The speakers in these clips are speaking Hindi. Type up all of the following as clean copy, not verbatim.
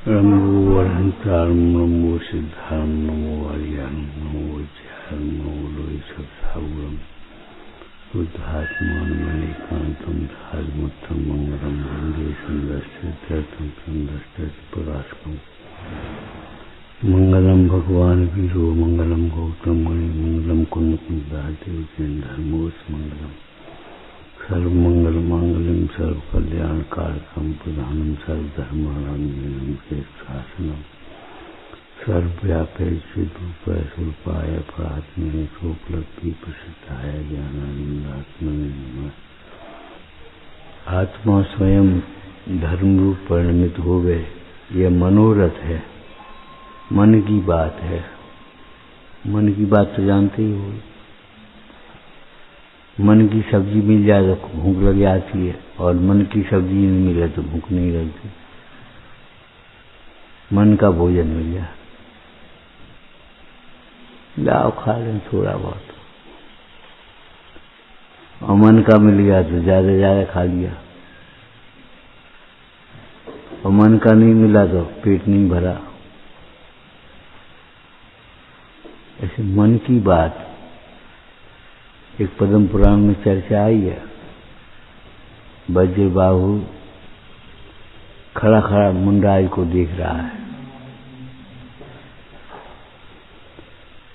नमो अनंतारं नमो सिद्धारं नमो आर्यां नमो विद्यारं नमो लोहितसागरं शुद्धात्मानमेकान्तं धार्मुत्थं मंगलं वन्दे संदष्टतीर्थं संदष्टपरास्कं मंगलम भगवान वीरो मंगलम गौतम मुनि मंगलम कुंदकुंदादेव धर्मोस मंगलम सर्वमंगल मांगल्यम सर्व कल्याण कारकम प्रधानम सर्वधर्मानंदनम के शासनम सर्वव्यापै चिद्रूपाय स्वरूपाय परात्मने सोपलब्धि प्रसिद्धाय ज्ञानानंदात्मने नमः। आत्मा स्वयं धर्म रूप परिणमित हो गए, यह मनोरथ है, मन की बात है। मन की बात तो जानते ही हो। मन की सब्जी मिल जाए तो भूख लग जाती है, और मन की सब्जी नहीं मिले तो भूख नहीं लगती। मन का भोजन मिल जाए, लाओ खा लें थोड़ा बहुत, और मन का मिल गया तो ज्यादा ज्यादा खा लिया, और मन का नहीं मिला तो पेट नहीं भरा। ऐसे मन की बात एक पद्म पुराण में चर्चा आई है। वज्रबाहु खड़ा खड़ा मुंडराज को देख रहा है।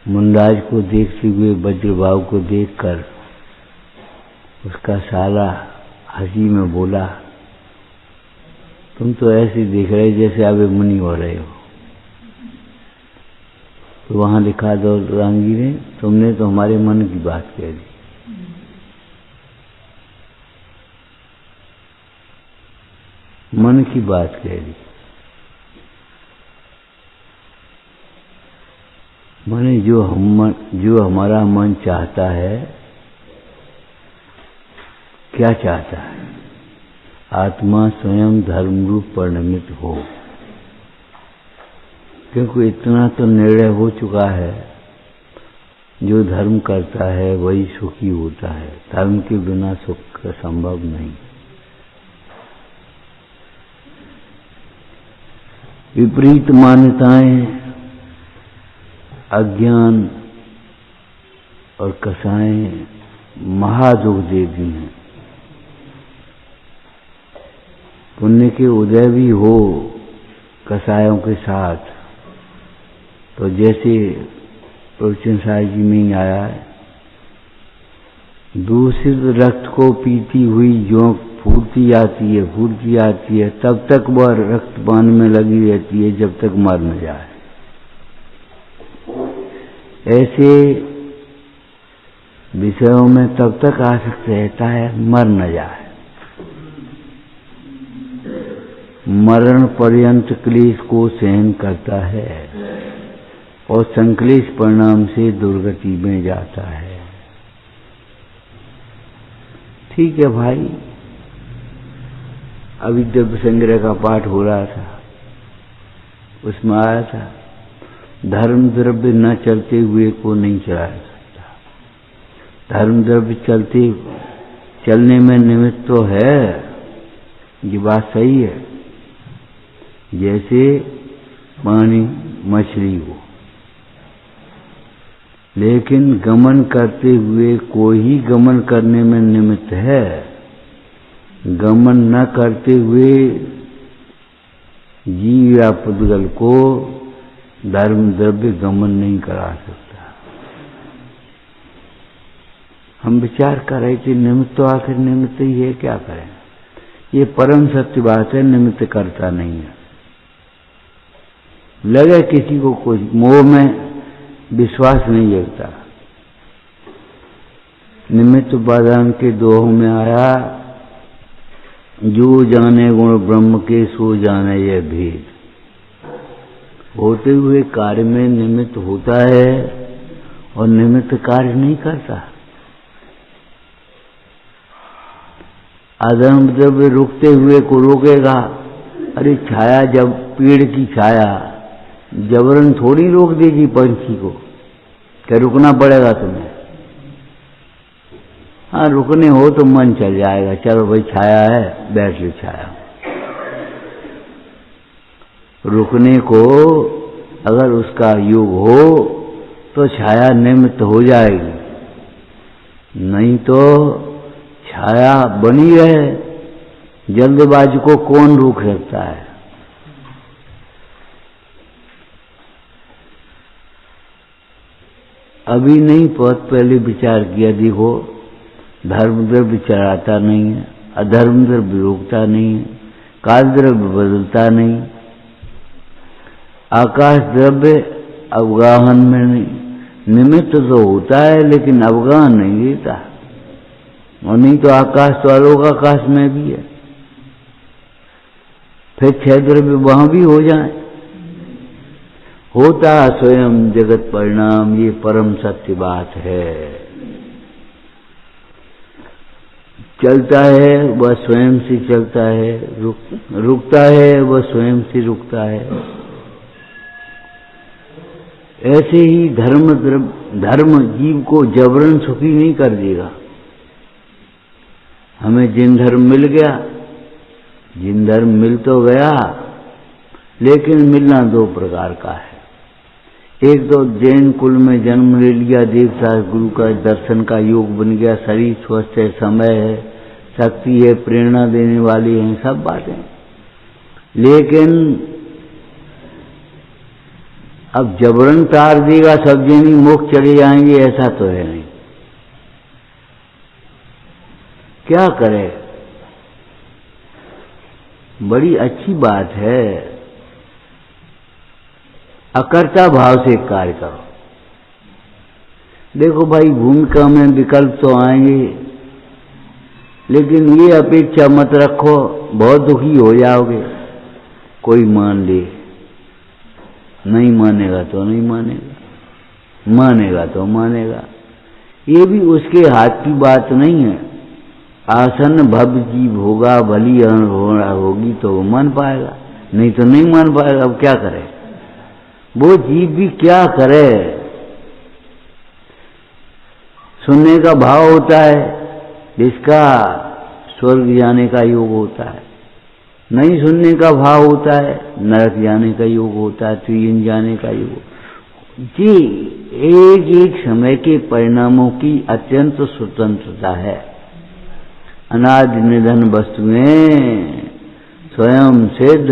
मुंडराज को देखते हुए वज्रबाहु को देखकर उसका साला हंसी में बोला, तुम तो ऐसे देख रहे जैसे अभी मुनि हो रहे हो। तो वहां लिखा दो रांगी ने, तुमने तो हमारे मन की बात कह दी। मन की बात कह दी। माने जो हमारा मन चाहता है, क्या चाहता है? आत्मा स्वयं धर्म रूप परिणमित हो। क्योंकि इतना तो निर्णय हो चुका है, जो धर्म करता है वही सुखी होता है। धर्म के बिना सुख संभव नहीं। विपरीत मान्यताएं, अज्ञान और कसाएं महादुख देती हैं। पुण्य के उदय भी हो कसायों के साथ, तो जैसे प्रवचन साहिब जी में ही आया है, दूषित रक्त को पीती हुई जोंक फूटती आती है, तब तक वह रक्तपान में लगी रहती है जब तक मर न जाए। ऐसे विषयों में तब तक आसक्त रहता है मर न जाए। मरण पर्यंत क्लेश को सहन करता है और संक्लेश परिणाम से दुर्गति में जाता है। ठीक है भाई, अभी द्रव्य संग्रह का पाठ हो रहा था, उसमें आया था धर्म द्रव्य न चलते हुए को नहीं चलाया सकता। धर्म द्रव्य चलने में निमित्त तो है, ये बात सही है। जैसे पानी मछली हो, लेकिन गमन करते हुए को ही गमन करने में निमित्त है। गमन न करते हुए जीव या पुद्गल को धर्म द्रव्य गमन नहीं करा सकता। हम विचार कर रहे थे निमित्त तो आखिर निमित्त ही है, क्या करें। ये परम सत्य बात है, निमित्त करता नहीं है। लगे किसी को कुछ, मोह में विश्वास नहीं जगता। निमित्त उपादान के दोहों में आया, जो जाने गुण ब्रह्म के सो जाने यह भेद। होते हुए कार्य में निमित्त होता है और निमित्त कार्य नहीं करता। अधर्म द्रव्य रुकते हुए को रोकेगा। अरे छाया, जब पेड़ की छाया जबरन थोड़ी रोक देगी पंछी को, क्या रुकना पड़ेगा तुम्हें? हाँ, रुकने हो तो मन चल जाएगा, चलो भाई छाया है बैठ लो छाया। रुकने को अगर उसका योग हो तो छाया निमित्त हो जाएगी, नहीं तो छाया बनी रहे। जल्दबाजी को कौन रोक सकता है? अभी नहीं, बहुत पहले विचार किया। देखो, धर्म द्रव्य चढ़ाता नहीं है, अधर्म द्रव्य रोकता नहीं है, काल द्रव्य बदलता नहीं, आकाश द्रव्य अवगाहन में नहीं, निमित्त तो होता है लेकिन अवगाहन नहीं देता। और नहीं तो आकाश तो आलोक आकाश में भी है, फिर छह द्रव्य वहां भी हो जाए। होता स्वयं जगत परिणाम, ये परम सत्य बात है। चलता है वह स्वयं से चलता है, रुकता है वह स्वयं से रुकता है। ऐसे ही धर्म जीव को जबरन सुखी नहीं कर देगा। हमें जिन धर्म मिल गया, जिन धर्म मिल तो गया, लेकिन मिलना दो प्रकार का है। एक तो जैन कुल में जन्म ले लिया, देवता गुरु का दर्शन का योग बन गया, शरीर स्वस्थ है, समय है, शक्ति है, प्रेरणा देने वाली है, सब बातें। लेकिन अब जबरन तार देगा सब जनी मुख चले जाएंगे, ऐसा तो है नहीं। क्या करे? बड़ी अच्छी बात है, अकर्ता भाव से कार्य करो। देखो भाई, भूमिका में विकल्प तो आएंगे, लेकिन ये अपेक्षा मत रखो बहुत दुखी हो जाओगे। कोई मान ले, नहीं मानेगा तो नहीं मानेगा, मानेगा तो मानेगा। ये भी उसके हाथ की बात नहीं है। आसन भव जीव होगा, भली होगी तो वो मान पाएगा, नहीं तो नहीं मान पाएगा। अब क्या करे वो जीव भी, क्या करे? सुनने का भाव होता है जिसका स्वर्ग जाने का योग होता है, नहीं सुनने का भाव होता है नरक जाने का योग होता है, तुयन जाने का योग। जी, एक एक समय के परिणामों की अत्यंत स्वतंत्रता है। अनादि निधन वस्तुएं स्वयं सिद्ध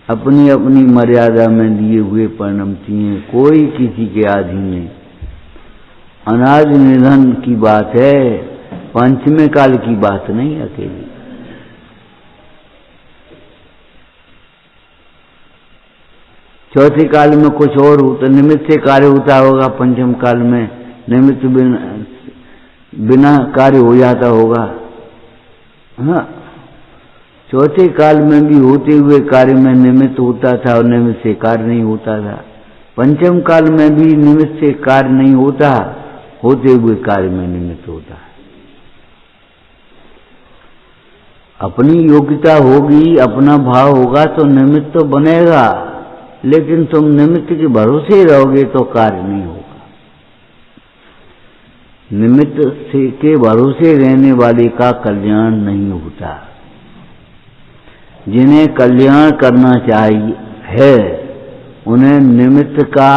अपनी अपनी मर्यादा में लिए हुए परिणमती हैं, कोई किसी के अधीन नहीं। अनादि निधन की बात है, पंचमे काल की बात नहीं अकेली। चौथे काल में कुछ और होता, निमित्त से कार्य होता होगा, पंचम काल में निमित्त बिना कार्य हो जाता होगा। हाँ, चौथे काल में भी होते हुए कार्य में निमित्त होता था और निमित्त से कार्य नहीं होता था। पंचम काल में भी निमित्त से कार्य नहीं होता, होते हुए कार्य में निमित्त होता है। अपनी योग्यता होगी, अपना भाव होगा तो निमित्त तो बनेगा, लेकिन तुम निमित्त के भरोसे रहोगे तो कार्य नहीं होगा। निमित्त से के भरोसे रहने वाले का कल्याण नहीं होता। जिन्हें कल्याण करना चाहिए है, उन्हें निमित्त का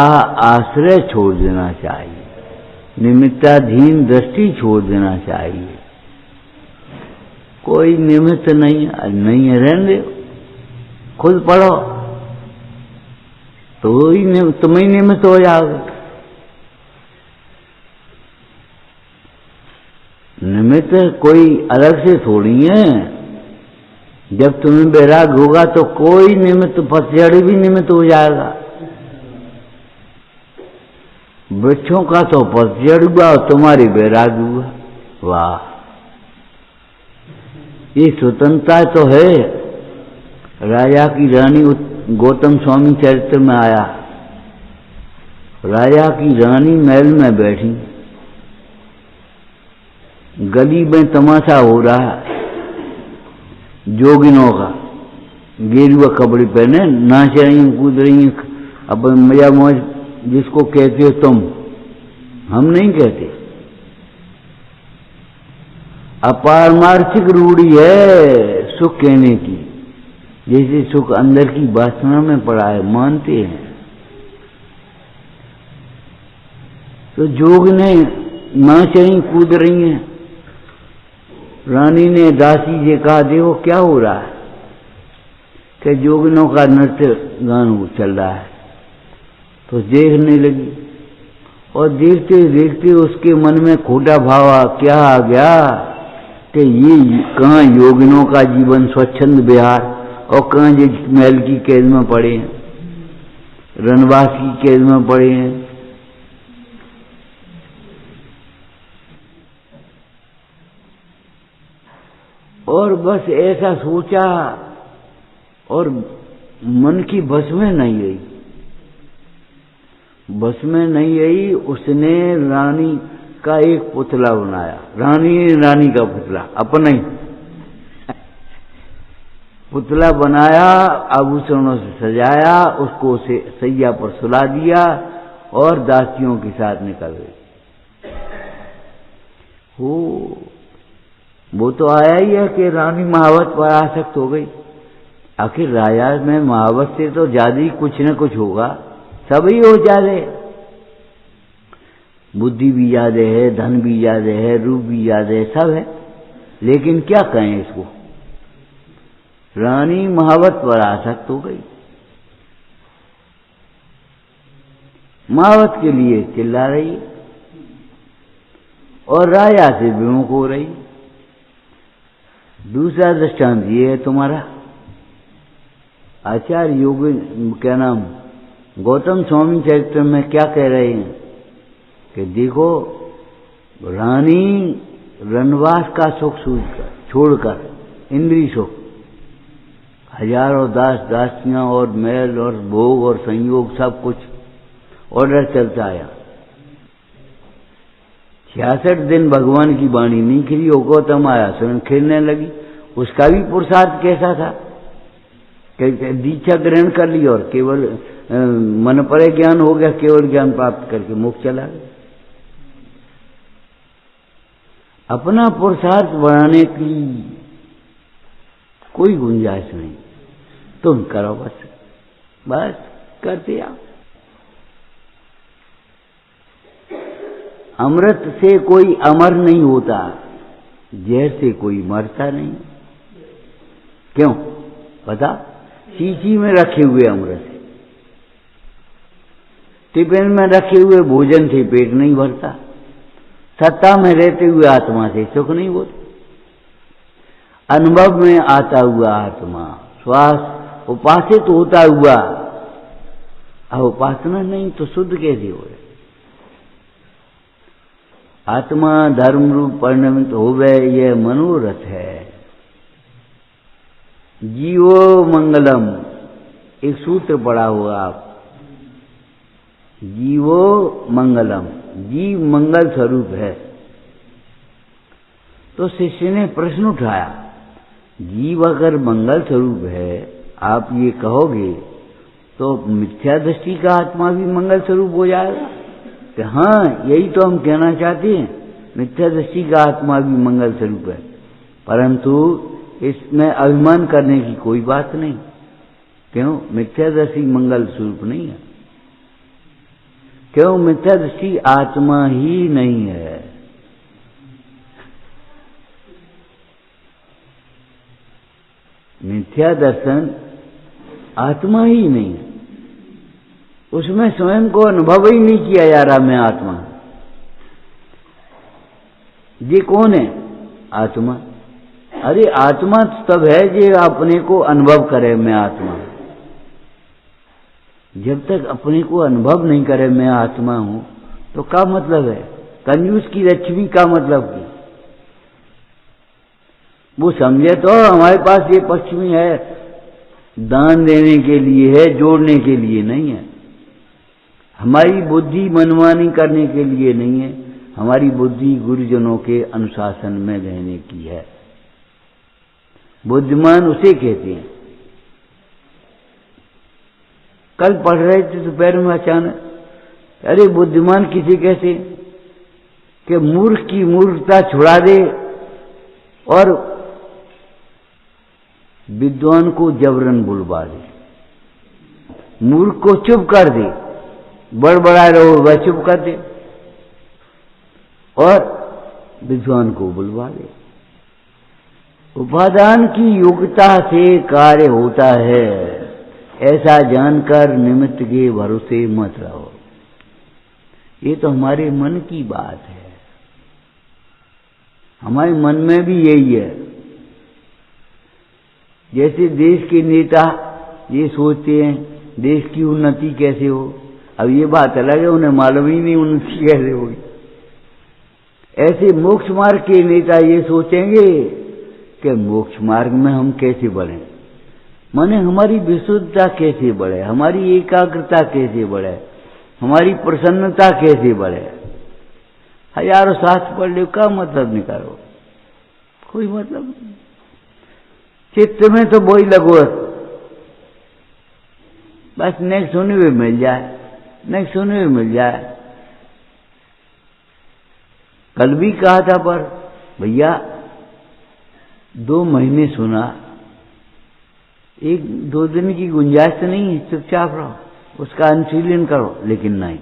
आश्रय छोड़ देना चाहिए, निमित्ताधीन दृष्टि छोड़ देना चाहिए। कोई निमित्त नहीं है, रहने दो, खुद पढ़ो तो तुम ही निमित्त हो जाओगे। निमित्त कोई अलग से थोड़ी है। जब तुम्हें वैराग होगा तो कोई निमित्त, पतझड़ भी निमित्त हो जाएगा। वृक्षों का तो पतझड़ हुआ और तुम्हारी वैराग हुआ। वाह, ये स्वतंत्रता तो है। राजा की रानी, गौतम स्वामी चरित्र में आया, राजा की रानी महल में बैठी, गली में तमाशा हो रहा, जोगिनों का गेरुआ कपड़े पहने नाच रही, कूद रही, अपन मजा मौज जिसको कहते हो तुम, हम नहीं कहते। अपारमार्थिक रूढ़ी है सुख कहने की, जैसे सुख अंदर की वासना में पड़ा है, मानते हैं। तो जोगने नाच रही, कूद रही हैं। रानी ने दासी से कहा, देखो क्या हो रहा है, कि जोगनों का नृत्य गान चल रहा है। तो देखने लगी और देखते देखते उसके मन में खोटा भाव क्या आ गया कि ये कहाँ योगिनों का जीवन स्वच्छंद विहार और कहाँ ये महल की कैद में पड़े हैं, रनवास की कैद में पड़े हैं। और बस ऐसा सोचा और मन की बस में नहीं आई, बस में नहीं आई। उसने रानी का एक पुतला बनाया, रानी का पुतला, अपना ही पुतला बनाया, आभूषणों से सजाया, उसको सैया पर सुला दिया और दासियों के साथ निकल गई। वो तो आया ही है कि रानी महावत पर आसक्त हो गई। आखिर राजा में महावत से तो ज्यादा ही कुछ न कुछ होगा, सभी हो जाते, बुद्धि भी ज्यादा है, धन भी ज्यादा है, रूप भी ज्यादा है, सब है। लेकिन क्या कहें इसको, रानी महावत पर आसक्त हो गई, महावत के लिए चिल्ला रही और राजा से विमुख हो रही। दूसरा दृष्टांत ये है तुम्हारा, आचार्य योगी क्या नाम गौतम स्वामी चरित्र में क्या कह रहे हैं कि देखो रानी रनवास का सुख छोड़कर इंद्रिय सुख, हजारों दास दासियां और महल और भोग और संयोग सब कुछ ऑर्डर चलता आया। 66 दिन भगवान की वाणी नहीं खिली, गौतम आया स्वयं खिलने लगी। उसका भी पुरुषार्थ कैसा था कि दीक्षा ग्रहण कर ली और केवल मन परे ज्ञान हो गया, केवल ज्ञान प्राप्त करके मुक्त चला गया। अपना पुरुषार्थ बढ़ाने की कोई गुंजाइश नहीं, तुम करो बस करते आओ। अमृत से कोई अमर नहीं होता, जहर से कोई मरता नहीं। क्यों पता? शीशी में रखे हुए अमृत, टिफिन में रखे हुए भोजन से पेट नहीं भरता, सत्ता में रहते हुए आत्मा से सुख नहीं होता। अनुभव में आता हुआ आत्मा श्वास उपासित होता हुआ, अब उपासना नहीं तो शुद्ध कैसे हो? आत्मा धर्म रूप परिणमित होवे यह मनोरथ है। जीवो मंगलम, एक सूत्र पढ़ा होगा आप, जीवो मंगलम, जीव मंगल स्वरूप है। तो शिष्य ने प्रश्न उठाया, जीव अगर मंगल स्वरूप है, आप ये कहोगे तो मिथ्या दृष्टि का आत्मा भी मंगल स्वरूप हो जाएगा? कि हाँ, यही तो हम कहना चाहते हैं, मिथ्या दृष्टि का आत्मा भी मंगल स्वरूप है, परंतु इसमें अभिमान करने की कोई बात नहीं। क्यों? मिथ्या दृष्टि मंगल स्वरूप नहीं है। क्यों? मिथ्या दृष्टि आत्मा ही नहीं है। मिथ्या दर्शन आत्मा ही नहीं है, उसमें स्वयं को अनुभव ही नहीं किया जा रहा मैं आत्मा। ये कौन है? आत्मा। अरे आत्मा तब है जो अपने को अनुभव करे मैं आत्मा। जब तक अपने को अनुभव नहीं करे मैं आत्मा हूं, तो क्या मतलब है? कंजूस की लक्ष्मी का मतलब की वो समझे तो हमारे पास ये पश्चिमी है, दान देने के लिए है, जोड़ने के लिए नहीं है। हमारी बुद्धि मनमानी करने के लिए नहीं है, हमारी बुद्धि गुरुजनों के अनुशासन में रहने की है। बुद्धिमान उसे कहते हैं। कल पढ़ रहे थे दोपहर में अचानक, अरे बुद्धिमान किसे कहते? कि मूर्ख की मूर्खता छुड़ा दे और विद्वान को जबरन बुलवा दे, मूर्ख को चुप कर दे, बड़बड़ा रहो वह चुप कर दे, और विद्वान को बुलवा दे। उपादान की योग्यता से कार्य होता है, ऐसा जानकर निमित्त के भरोसे मत रहो। ये तो हमारे मन की बात है, हमारे मन में भी यही है। जैसे देश के नेता ये सोचते हैं देश की उन्नति कैसे हो, अब ये बात अलग है, उन्हें मालूम ही नहीं उन्नति कैसे होगी। ऐसे मोक्ष मार्ग के नेता ये सोचेंगे कि मोक्ष मार्ग में हम कैसे बढ़े, माने हमारी विशुद्धता कैसे बढ़े, हमारी एकाग्रता कैसे बढ़े, हमारी प्रसन्नता कैसे बढ़े। हजारों शास्त्र पढ़ लो, क्या मतलब निकालो, कोई मतलब नहीं। चित्त में तो वही लगो, बस नेक्स्ट सुने हुए मिल जाए, नेक्स्ट सुने हुए मिल जाए। कल भी कहा था, पर भैया 2 महीने सुना, 1-2 दिन की गुंजाइश तो नहीं, चुपचाप रहो, उसका अनुशीलन करो। लेकिन नहीं,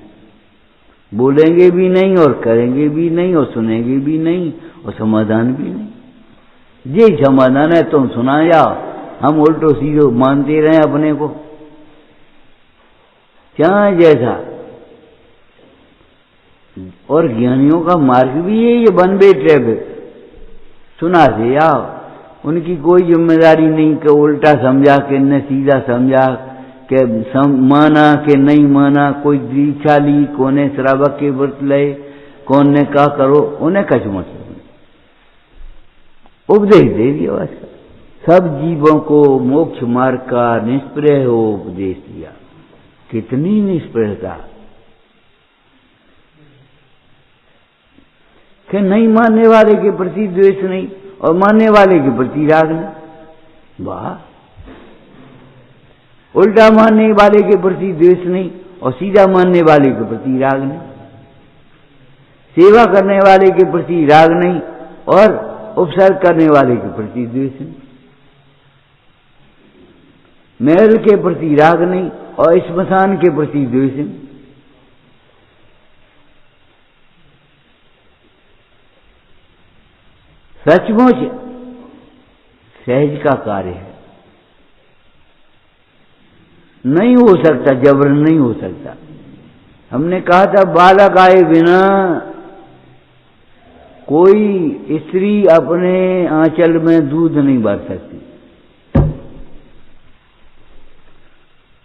बोलेंगे भी नहीं और करेंगे भी नहीं और सुनेंगे भी नहीं और समाधान भी नहीं। ये समाधान है तुम सुना जाओ, हम उल्टो सीधो मानते रहे अपने को, क्या जैसा। और ज्ञानियों का मार्ग भी यही है, वन वे ट्रैफिक, सुना से आओ, उनकी कोई जिम्मेदारी नहीं कि उल्टा समझा कि न सीधा समझा, कि माना कि नहीं माना, कोई दीक्षा ली, कौन ने श्रावक के व्रत ले, कौन ने क्या करो, उन्हें कछ मतलब उपदेश दे दिया बस। सब जीवों को मोक्ष मार्ग का निष्प्रय हो उपदेश दिया। कितनी निष्प्रयता कि नहीं मानने वाले के प्रति द्वेष नहीं और मानने वाले के प्रति राग नहीं। वाह, उल्टा मानने वाले के प्रति द्वेष नहीं और सीधा मानने वाले के प्रति राग नहीं, सेवा करने वाले के प्रति राग नहीं और उपसर्ग करने वाले के प्रति द्वेष नहीं, महल के प्रति राग नहीं और स्मशान के प्रति द्वेष नहीं। सचमुच सहज का कार्य है, नहीं हो सकता, जबरन नहीं हो सकता। हमने कहा था बालक आए बिना कोई स्त्री अपने आंचल में दूध नहीं भर सकती,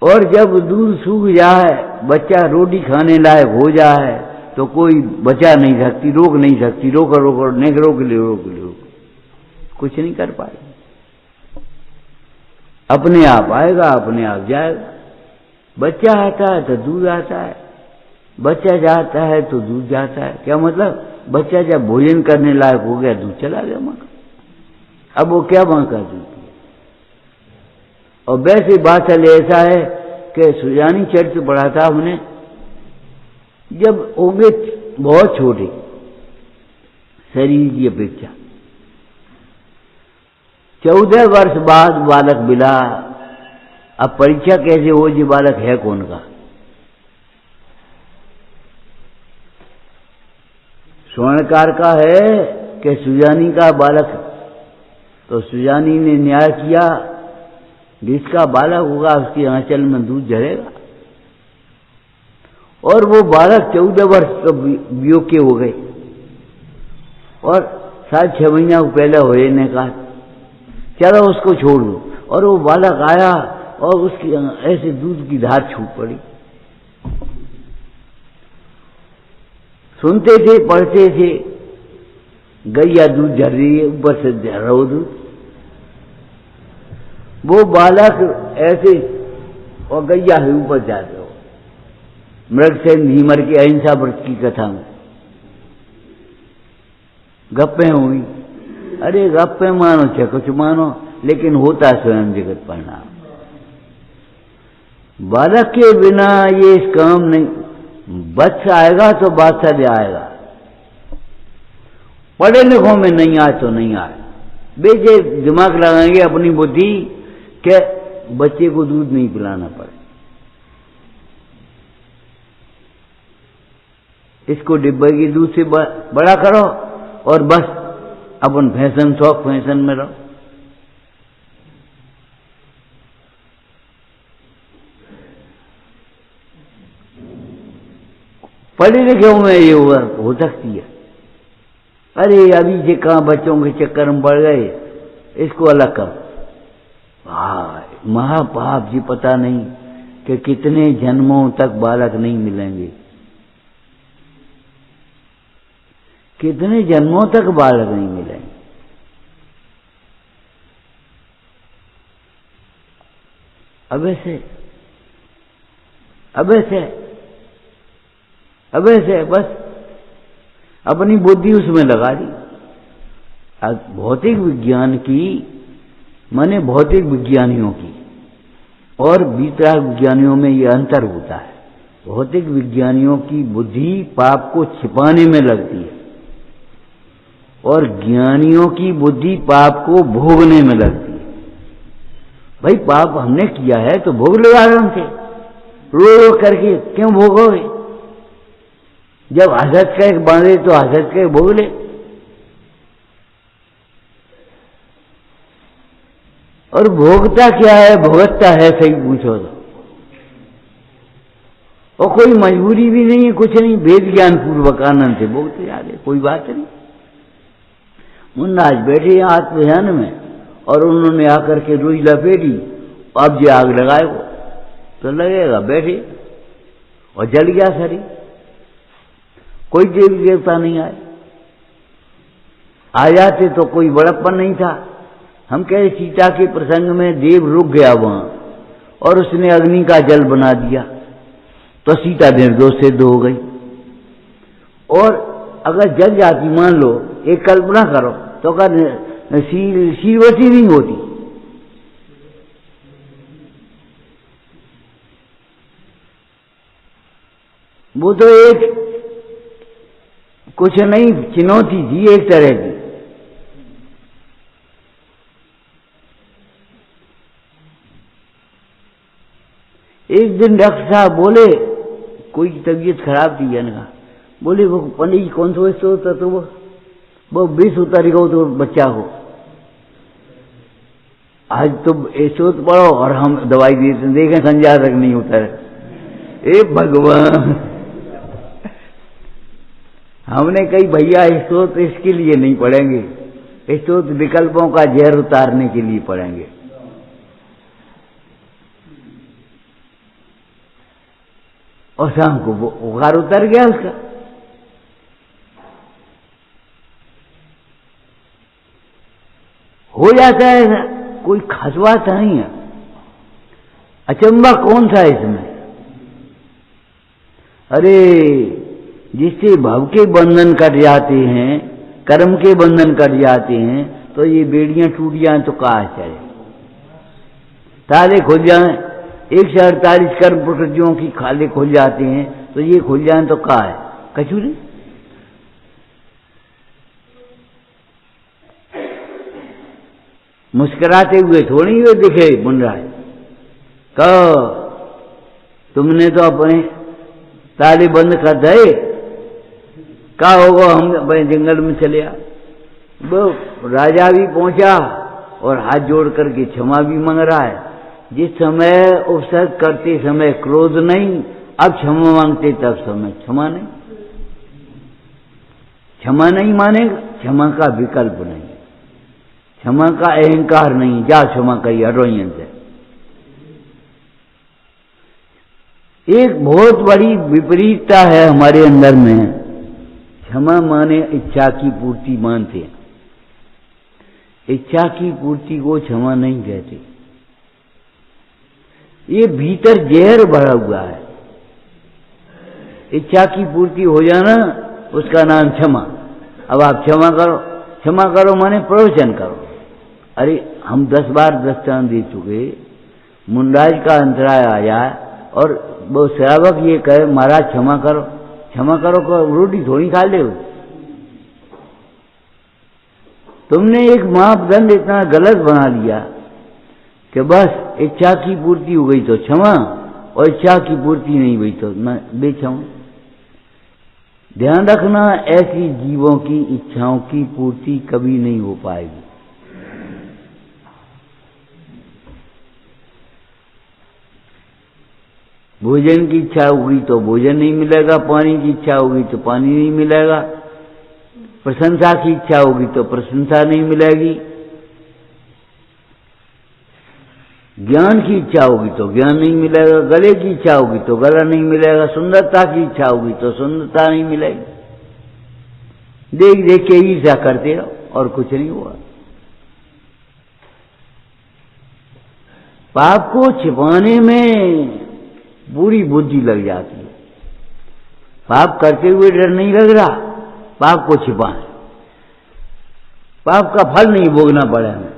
और जब दूध सूख जाए, बच्चा रोटी खाने लायक हो जाए, तो कोई बचा नहीं सकती, रोक नहीं सकती, रोक ले कुछ नहीं कर पाए। अपने आप आएगा, अपने आप जाएगा। बच्चा आता है तो दूध आता है, बच्चा जाता है तो दूध जाता है। क्या मतलब, बच्चा जब भोजन करने लायक हो गया, दूध चला गया मां का, अब वो क्या मां का दूध। और वैसे बात ऐसा है कि सुजानी चरित्र पढ़ा था हमने, जब होंगे बहुत छोटे शरीर की अपेक्षा, 14 वर्ष बाद बालक मिला। अब परीक्षा कैसे हो जी बालक है कौन का। स्वर्णकार का है कि सुजानी का बालक, तो सुजानी ने न्याय किया, जिसका बालक होगा उसके आंचल में दूध झरेगा। और वो बालक 14 वर्ष तो वियोग के हो गए, और शायद 6 महीना पहले होए ने कहा चलो उसको छोड़ दो, और वो बालक आया और उसकी ऐसे दूध की धार छूट पड़ी। सुनते थे, पढ़ते थे, गैया दूध झर रही है, ऊपर से झर रहा हो दूध। वो बालक ऐसे और गैया है ऊपर जाते हो। मृगसेन धीमर की अहिंसा व्रत की कथा में गप्पे हुई। अरे गप्पे मानो चाहे कुछ मानो, लेकिन होता स्वयं जगत परिणाम। बालक के बिना ये इस काम नहीं। बच्चा आएगा तो बादशाह आएगा, पढ़े लिखों में नहीं आए तो नहीं आए, बेचे दिमाग लगाएंगे अपनी बुद्धि कि बच्चे को दूध नहीं पिलाना पड़े, इसको डिब्बे के दूध से बड़ा करो और बस अपन फैशन शौक फैशन में रहो। पढ़े लिखे में ये हो सकती है। अरे अभी से कहाँ बच्चों के चक्कर में पड़ गए, इसको अलग करो। महापाप जी, पता नहीं कि कितने जन्मों तक बालक नहीं मिलेंगे, कितने जन्मों तक बालक नहीं मिलेंगे। अब ऐसे बस अपनी बुद्धि उसमें लगा दी। भौतिक विज्ञान की माने भौतिक विज्ञानियों की और वितराग विज्ञानियों में ये अंतर होता है। भौतिक विज्ञानियों की बुद्धि पाप को छिपाने में लगती है और ज्ञानियों की बुद्धि पाप को भोगने में लगती है। भाई पाप हमने किया है तो भोग लो आराम से, रो रो करके क्यों भोगोगे? जब हसत का एक बांधे तो हसत का भोग ले। और भोगता क्या है, भोगता है, सही पूछो तो। और कोई मजबूरी भी नहीं है, कुछ नहीं, वेद ज्ञान पूर्वक आनंद से भोगते जा रहे, कोई बात नहीं। मुन्ना आज बैठे आत्मध्यान में और उन्होंने आकर के रुई लपेटी, अब जो आग लगाए वो तो लगेगा, बैठे और जल गया शरीर। कोई देवी देवता नहीं आए, आ जाते तो कोई बड़प्पन नहीं था। हम कह रहे सीता के प्रसंग में देव रुक गया वहां और उसने अग्नि का जल बना दिया तो सीता निर्दोष सिद्ध हो गई। और अगर जल जाती, मान लो एक कल्पना करो, तो अगर शीलवती नहीं होती, वो तो एक कुछ नहीं चुनौती थी एक तरह की। एक दिन डॉक्टर साहब बोले, कोई तबीयत खराब थी जनका, बोले वो पंडित जी कौन सा ऐसा होता, तो वो 20 उतर गो तो बच्चा हो। आज तो ऐसो पढ़ो और हम दवाई देते देखें संज्ञा तक नहीं उतर। ए भगवान, हमने कही भैया स्रोत इसके लिए नहीं पढ़ेंगे, स्रोत विकल्पों का जहर उतारने के लिए पढ़ेंगे। और शाम को वो उगार उतर गया उसका। हो जाता है ऐसा, कोई खास बात नहीं है। अचंबा कौन सा इसमें? अरे जिससे भव के बंधन कट जाते हैं, कर्म के बंधन कट जाते हैं, तो ये बेड़ियां टूट जाएं तो कहा चले, ताले खुल जाएं। 148 कर्म प्रकृतियों की खाले खुल जाते हैं, तो ये खुल जाएं तो कहा है कचूरी। मुस्कुराते हुए थोड़ी हुए दिखे मुंडराज, कहो तुमने तो अपने ताले बंद कर दे, क्या होगा, हम अपने जंगल में चले आ। वो राजा भी पहुंचा और हाथ जोड़ करके क्षमा भी मांग रहा है। जिस समय उपसर्ग करते समय क्रोध नहीं, अब क्षमा मांगते तब समय क्षमा नहीं। क्षमा नहीं मानेगा, क्षमा का विकल्प नहीं, क्षमा का अहंकार नहीं, जा क्षमा कही हटोयन से। एक बहुत बड़ी विपरीतता है हमारे अंदर में। क्षमा माने इच्छा की पूर्ति मानते हैं, इच्छा की पूर्ति को क्षमा नहीं कहते। ये भीतर जहर भरा हुआ है। इच्छा की पूर्ति हो जाना उसका नाम क्षमा। अब आप क्षमा करो, क्षमा करो माने प्रवचन करो। अरे हम 10 बार दृष्टांत दे चुके, मुंडाज का अंतराय आया और वो श्रावक ये कहे महाराज क्षमा करो, क्षमा करो को रोटी थोड़ी खा ले, तुमने एक मापदंड इतना गलत बना लिया कि बस इच्छा की पूर्ति हो गई तो क्षमा, और इच्छा की पूर्ति नहीं हुई तो बेक्षमा। ध्यान रखना, ऐसी जीवों की इच्छाओं की पूर्ति कभी नहीं हो पाएगी। भोजन की इच्छा होगी तो भोजन नहीं मिलेगा, पानी की इच्छा होगी तो पानी नहीं मिलेगा, प्रशंसा की इच्छा होगी तो प्रशंसा नहीं मिलेगी, ज्ञान की इच्छा होगी तो ज्ञान नहीं मिलेगा, गले की इच्छा होगी तो गला नहीं मिलेगा, सुंदरता की इच्छा होगी तो सुंदरता नहीं मिलेगी। देख देख के ईर्ष्या करते रहो और कुछ नहीं हुआ। पाप को छिपाने में पूरी बुद्धि लग जाती है। पाप करते हुए डर नहीं लग रहा, पाप को छिपाए, पाप का फल नहीं भोगना पड़े हमें।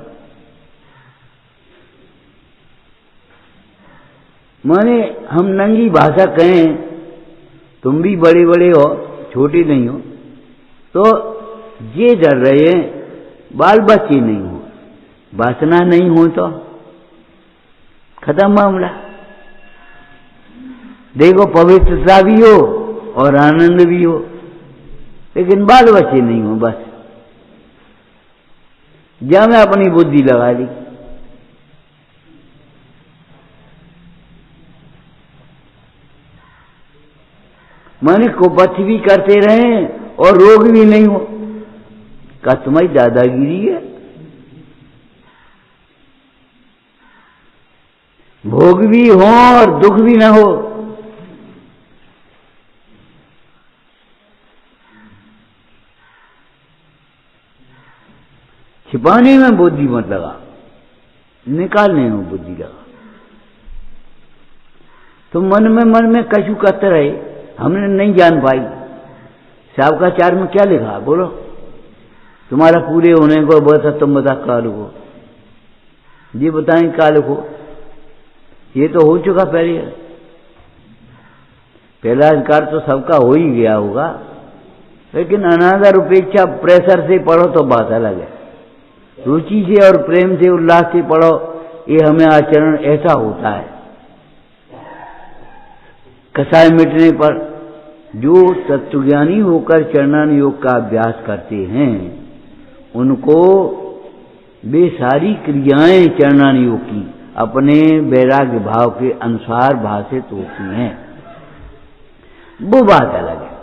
माने हम नंगी भाषा कहें, तुम भी बड़े बड़े हो, छोटे नहीं हो, तो ये डर रहे हैं बाल बच्चे नहीं हो, वासना नहीं हो तो खत्म मामला। देखो पवित्रता भी हो और आनंद भी हो, लेकिन बाल बच्चे नहीं हो, बस जहां मैं अपनी बुद्धि लगा ली। माने कुपथ भी करते रहे और रोग भी नहीं हो, का तुम्हारी दादागिरी है। भोग भी हो और दुख भी ना हो, छिपाने में बुद्धि मत लगा, निकालने में बुद्धि लगा। तो मन में कशु करते रहे, हमने नहीं जान पाई। शावकाचार में क्या लिखा बोलो? तुम्हारा पूरे होने को बता, तुम बता काल को, ये बताएं काल को। ये तो हो चुका पहले, पहला अधिकार तो सबका हो ही गया होगा, लेकिन अनादर उपेक्षा प्रेशर से पढ़ो तो बात अलग है। रुचि से और प्रेम से उल्लास से पढ़ो, ये हमें आचरण ऐसा होता है। कसाय मिटने पर जो तत्वज्ञानी होकर चरणान योग का अभ्यास करते हैं, उनको वे सारी क्रियाएं चरणान योग की अपने वैराग्य भाव के अनुसार भाषित होती हैं। वो बात अलग है।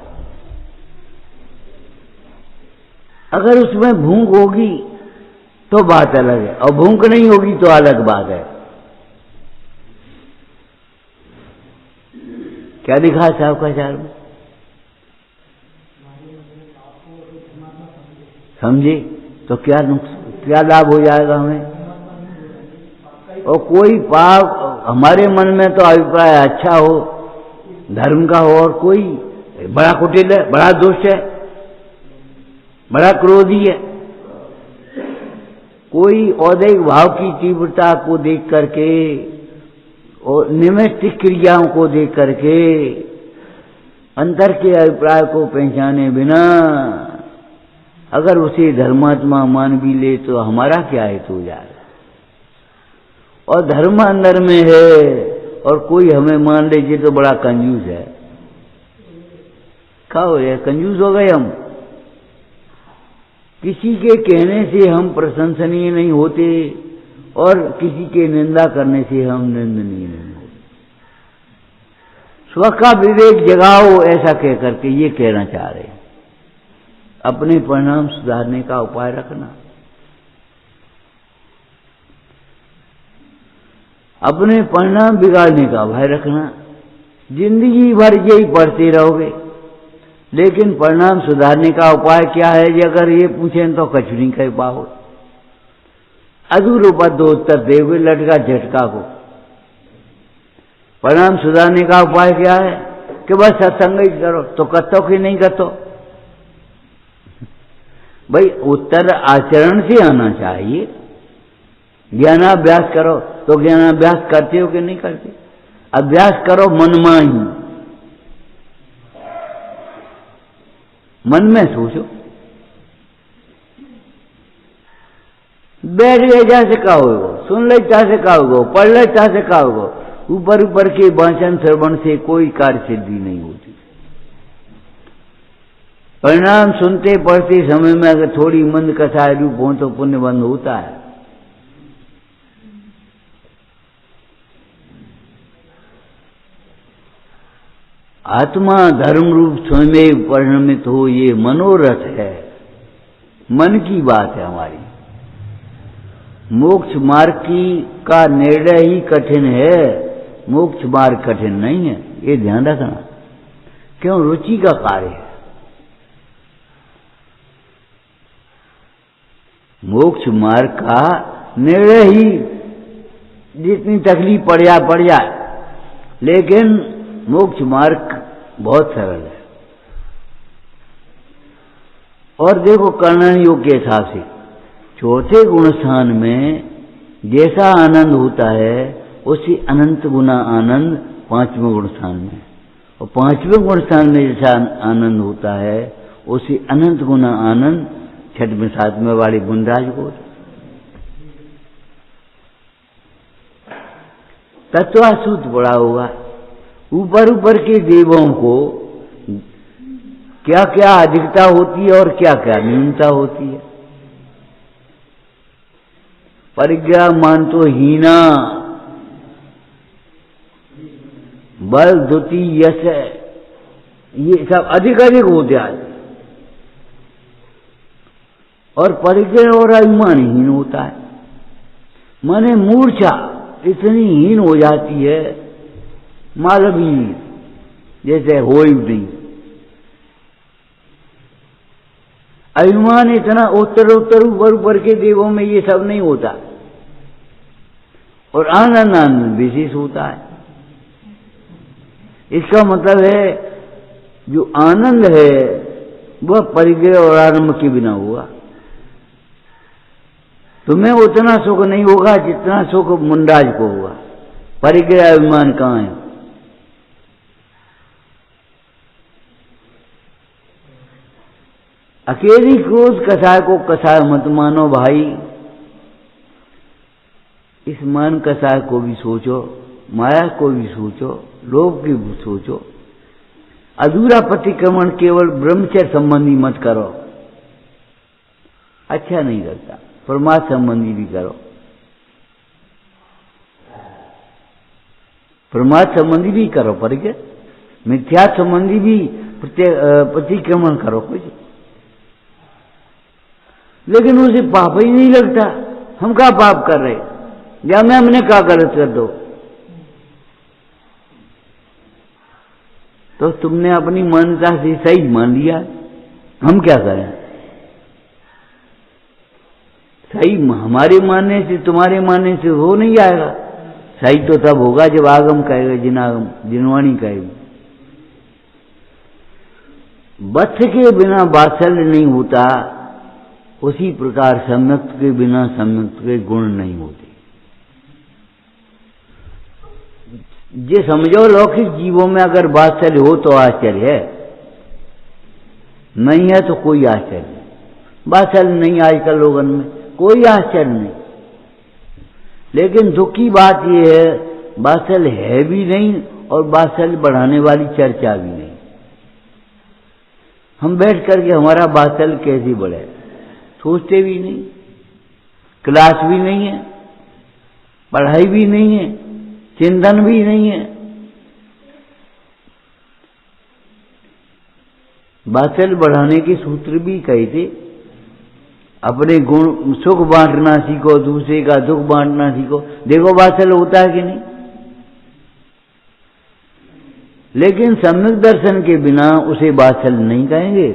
अगर उसमें भूख होगी तो बात अलग है, और भूख नहीं होगी तो अलग बात है। क्या लिखा है साहब का चार में? समझे तो क्या लाभ हो जाएगा हमें? और कोई पाप हमारे मन में तो अभिप्राय अच्छा हो, धर्म का हो, और कोई बड़ा कुटिल है, बड़ा दुष्ट है, बड़ा क्रोधी है, कोई औदैहिक भाव की तीव्रता को देख करके और निमित्त क्रियाओं को देख करके अंतर के अभिप्राय को पहचाने बिना अगर उसे धर्मात्मा मान भी ले तो हमारा क्या हेतु हो जाएगा? और धर्म अंदर में है और कोई हमें मान ले ये तो बड़ा कंजूस है। क्या हो गया? कंजूस हो गए हम। किसी के कहने से हम प्रशंसनीय नहीं होते और किसी के निंदा करने से हम निंदनीय नहीं होते। स्व का विवेक जगाओ, ऐसा कह करके ये कहना चाह रहे हैं। अपने परिणाम सुधारने का उपाय रखना, अपने परिणाम बिगाड़ने का भय रखना। जिंदगी भर यही पढ़ते रहोगे, लेकिन परिणाम सुधारने का उपाय क्या है? ये अगर ये पूछें तो कछ नहीं कह पाओ। अधूर उपद उत्तर देवे लटका झटका को। परिणाम सुधारने का उपाय क्या है? कि बस सत्संग ही करो। तो करतो कि नहीं करतो? भाई उत्तर आचरण से आना चाहिए। ज्ञानाभ्यास करो तो ज्ञानाभ्यास करते हो कि नहीं करते? अभ्यास करो मनमा ही, मन में सोचो। बैठ गए जैसे का होगो, सुन ले से का होगो, पढ़ ले से का होगो। ऊपर ऊपर के वाचन श्रवण से कोई कार्य सिद्धि नहीं होती। परिणाम सुनते पढ़ते समय में अगर थोड़ी मंद कथाएं रूप हो तो पुण्य बंद होता है। आत्मा धर्म रूप स्वयं परिणमित हो, ये मनोरथ है, मन की बात है हमारी। मोक्ष मार्ग की का निर्णय ही कठिन है, मोक्ष मार्ग कठिन नहीं है, ये ध्यान रखना। क्यों? रुचि का कार्य है। मोक्ष मार्ग का निर्णय ही जितनी तकलीफ पड़ जाए, लेकिन मोक्ष मार्ग बहुत सरल है। और देखो कल्याण योग के हिसाब से चौथे गुण स्थान में जैसा आनंद होता है उसी अनंत गुना आनंद पांचवें गुण स्थान में, और पांचवें गुण स्थान में जैसा आनंद होता है उसी अनंत गुना आनंद छठवें सातवें वाले गुणराज को। तत्वासूत बड़ा होगा। ऊपर ऊपर के देवों को क्या क्या अधिकता होती है और क्या क्या न्यूनता होती है। परिज्ञा मान तो हीना, बल द्युति यश, ये सब अधिक अधिक होते आज। और परिज्ञा और अभिमान हीन होता है। माने मूर्छा इतनी हीन हो जाती है, मालवी जैसे हो ही नहीं। अभिमान इतना उत्तर उत्तर ऊपर ऊपर के देवों में ये सब नहीं होता। और आनंद आनंद विशेष होता है। इसका मतलब है जो आनंद है वह परिग्रह और आरंभ के बिना हुआ। तुम्हें उतना सुख नहीं होगा जितना सुख मुंडाज को हुआ। परिग्रह अभिमान कहाँ है? अकेली क्रोध कसाय को कसाय मत मानो भाई। इस मान कसाय को भी सोचो, माया को भी सोचो, लोभ की भी सोचो। अधूरा प्रतिक्रमण केवल ब्रह्मचर्य संबंधी मत करो, अच्छा नहीं लगता। परमात्मा संबंधी भी करो, परमात्मा संबंधी भी करो, परिग्रह मिथ्या संबंधी भी प्रतिक्रमण करो कुछ। लेकिन उसे पाप ही नहीं लगता। हम क्या पाप कर रहे, या मैं हमने क्या गलत कर दो। तो तुमने अपनी मान्यता से सही मान लिया, हम क्या करें। सही हमारे मानने से तुम्हारे मानने से हो नहीं जाएगा। सही तो तब होगा जब आगम कहेगा, जिनागम जिनवाणी कहेगी। वत्स के बिना वात्सल्य नहीं होता, उसी प्रकार सम्यक्त के बिना सम्यक्त के गुण नहीं होते। ये समझो लौकिक जीवों में अगर वात्सल्य हो तो आश्चर्य है, नहीं है तो कोई आश्चर्य नहीं। वात्सल्य नहीं आजकल लोगों में, कोई आश्चर्य नहीं। लेकिन दुख की बात यह है वात्सल्य है भी नहीं और वात्सल्य बढ़ाने वाली चर्चा भी नहीं। हम बैठ करके हमारा वात्सल्य कैसे बढ़े सोचते भी नहीं। क्लास भी नहीं है, पढ़ाई भी नहीं है, चिंतन भी नहीं है। वात्सल्य बढ़ाने के सूत्र भी कहे थे, अपने गुण सुख बांटना सीखो, दूसरे का दुख बांटना सीखो। देखो वात्सल्य होता है कि नहीं। लेकिन सम्यक दर्शन के बिना उसे वात्सल्य नहीं कहेंगे।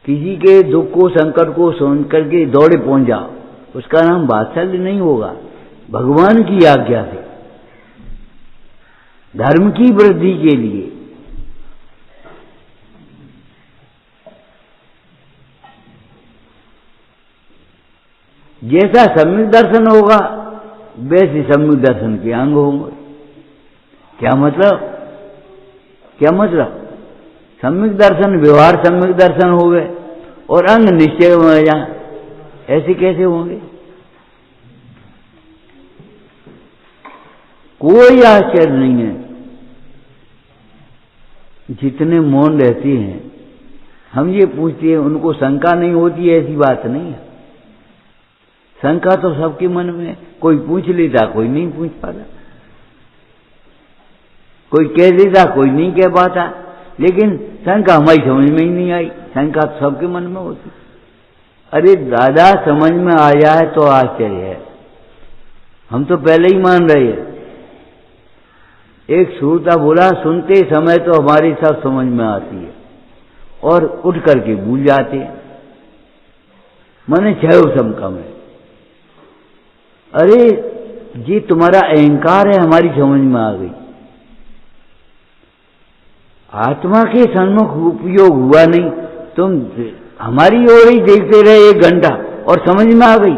किसी के दुख को संकट को सुन करके दौड़े पहुंच जाओ, उसका नाम वात्सल्य नहीं होगा। भगवान की आज्ञा से धर्म की वृद्धि के लिए जैसा सम्यक दर्शन होगा वैसे सम्यक दर्शन के अंग होंगे। क्या मतलब? क्या मतलब? सम्यक दर्शन व्यवहार सम्यक दर्शन हो गए और अंग निश्चय हो जाए, ऐसे कैसे होंगे? कोई आश्चर्य नहीं है। जितने मौन रहते हैं, हम ये पूछते हैं उनको शंका नहीं होती, ऐसी बात नहीं है। शंका तो सबके मन में, कोई पूछ लेता, कोई नहीं पूछ पाता, कोई कह देता, कोई नहीं कह पाता। लेकिन शंका हमारी समझ में ही नहीं आई। शंका तो सबके मन में होती। अरे दादा, समझ में आ जाए तो आश्चर्य है। हम तो पहले ही मान रहे हैं। एक श्रोता बोला, सुनते समय तो हमारी सब समझ में आती है और उठ करके भूल जाते हैं। माने क्षय समकम है। अरे ये तुम्हारा अहंकार है, हमारी समझ में आ गई। आत्मा के सन्मुख उपयोग हुआ नहीं, तुम हमारी ओर ही देखते रहे 1 घंटा और समझ में आ गई।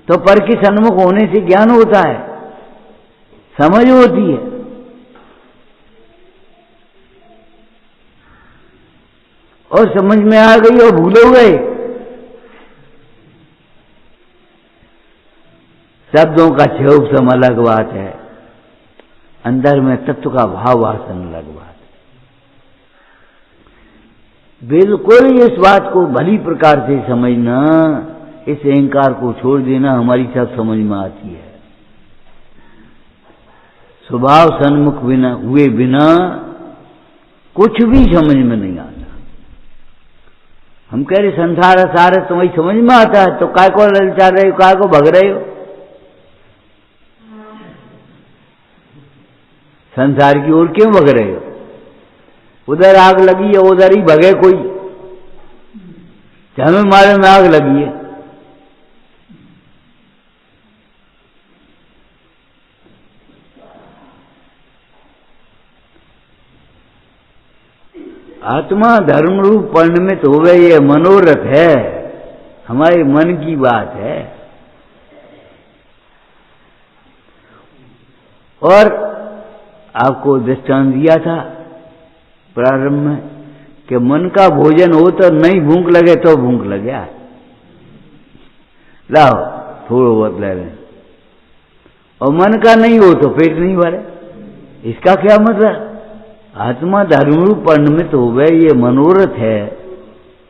तो पर के सन्मुख होने से ज्ञान होता है, समझ होती है। और समझ में आ गई और भूले गए। शब्दों का क्षयोपम अलग बात है, अंदर में तत्व का भाव वासन अलग बात है। बिल्कुल इस बात को भली प्रकार से समझना, इस अहंकार को छोड़ देना, हमारी सब समझ में आती है। स्वभाव सन्मुख बिना हुए बिना कुछ भी समझ में नहीं आता। हम कह रहे संसार सार तुम्हारी समझ में आता है, तो काय को ललचा रहे हो, काय को भग रहे हो? संसार की ओर क्यों भग रहे हो? उधर आग लगी है, उधर ही भगे कोई। हमें मारे में आग लगी है। आत्मा धर्म रूप परिणमित हो गई है, मनोरथ है, हमारे मन की बात है। और आपको दृष्टांत दिया था प्रारंभ में कि मन का भोजन हो तो नहीं भूख लगे तो भूख लगे, लाओ थोड़ा बहुत ले लें, और मन का नहीं हो तो पेट नहीं भरे। इसका क्या मतलब? आत्मा धर्मरूप परिणमित हो गए, ये मनोरथ है,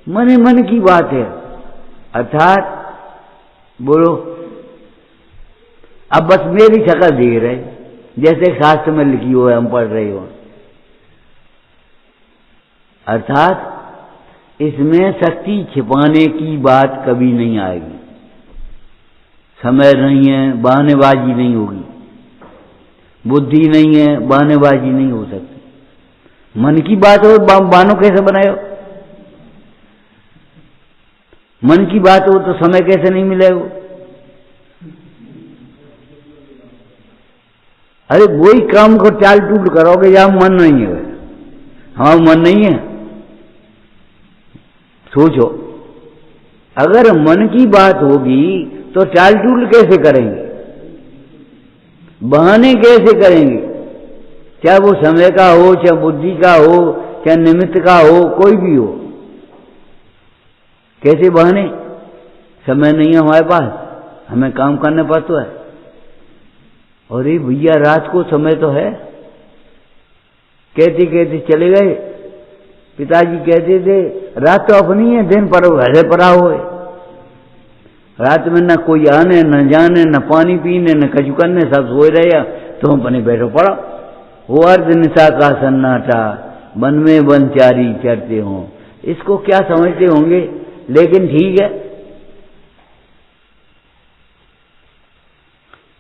मन ही मन की बात है। अर्थात बोलो, अब बस मेरी शक्ल दे रहे, जैसे शास्त्र में लिखी हो, हम पढ़ रहे हो। अर्थात इसमें शक्ति छिपाने की बात कभी नहीं आएगी। समय नहीं है, बहानेबाजी नहीं होगी। बुद्धि नहीं है, बहानेबाजी नहीं हो सकती। मन की बात हो, बहानों कैसे बनाए हो? मन की बात हो तो समय कैसे नहीं मिलेगा? अरे वही काम को टाल टूट करोगे जहां मन नहीं है। हाँ, मन नहीं है। सोचो, अगर मन की बात होगी तो टाल टूट कैसे करेंगे? बहाने कैसे करेंगे? चाहे वो समय का हो, चाहे बुद्धि का हो, चाहे निमित्त का हो, कोई भी हो, कैसे बहाने? समय नहीं है हमारे पास, हमें काम करना पड़ता है। अरे भैया, रात को समय तो है। कहते कहते चले गए। पिताजी कहते थे रात तो अपनी है, दिन पर घर पड़ा हुए। रात में न कोई आने न जाने, न पानी पीने न कछु करने, सब सोए रहे, तुम अपने बैठो पड़ा। वो अर्ध निशा का सन्नाटा, वन में वनचारी चरते हों। इसको क्या समझते होंगे, लेकिन ठीक है।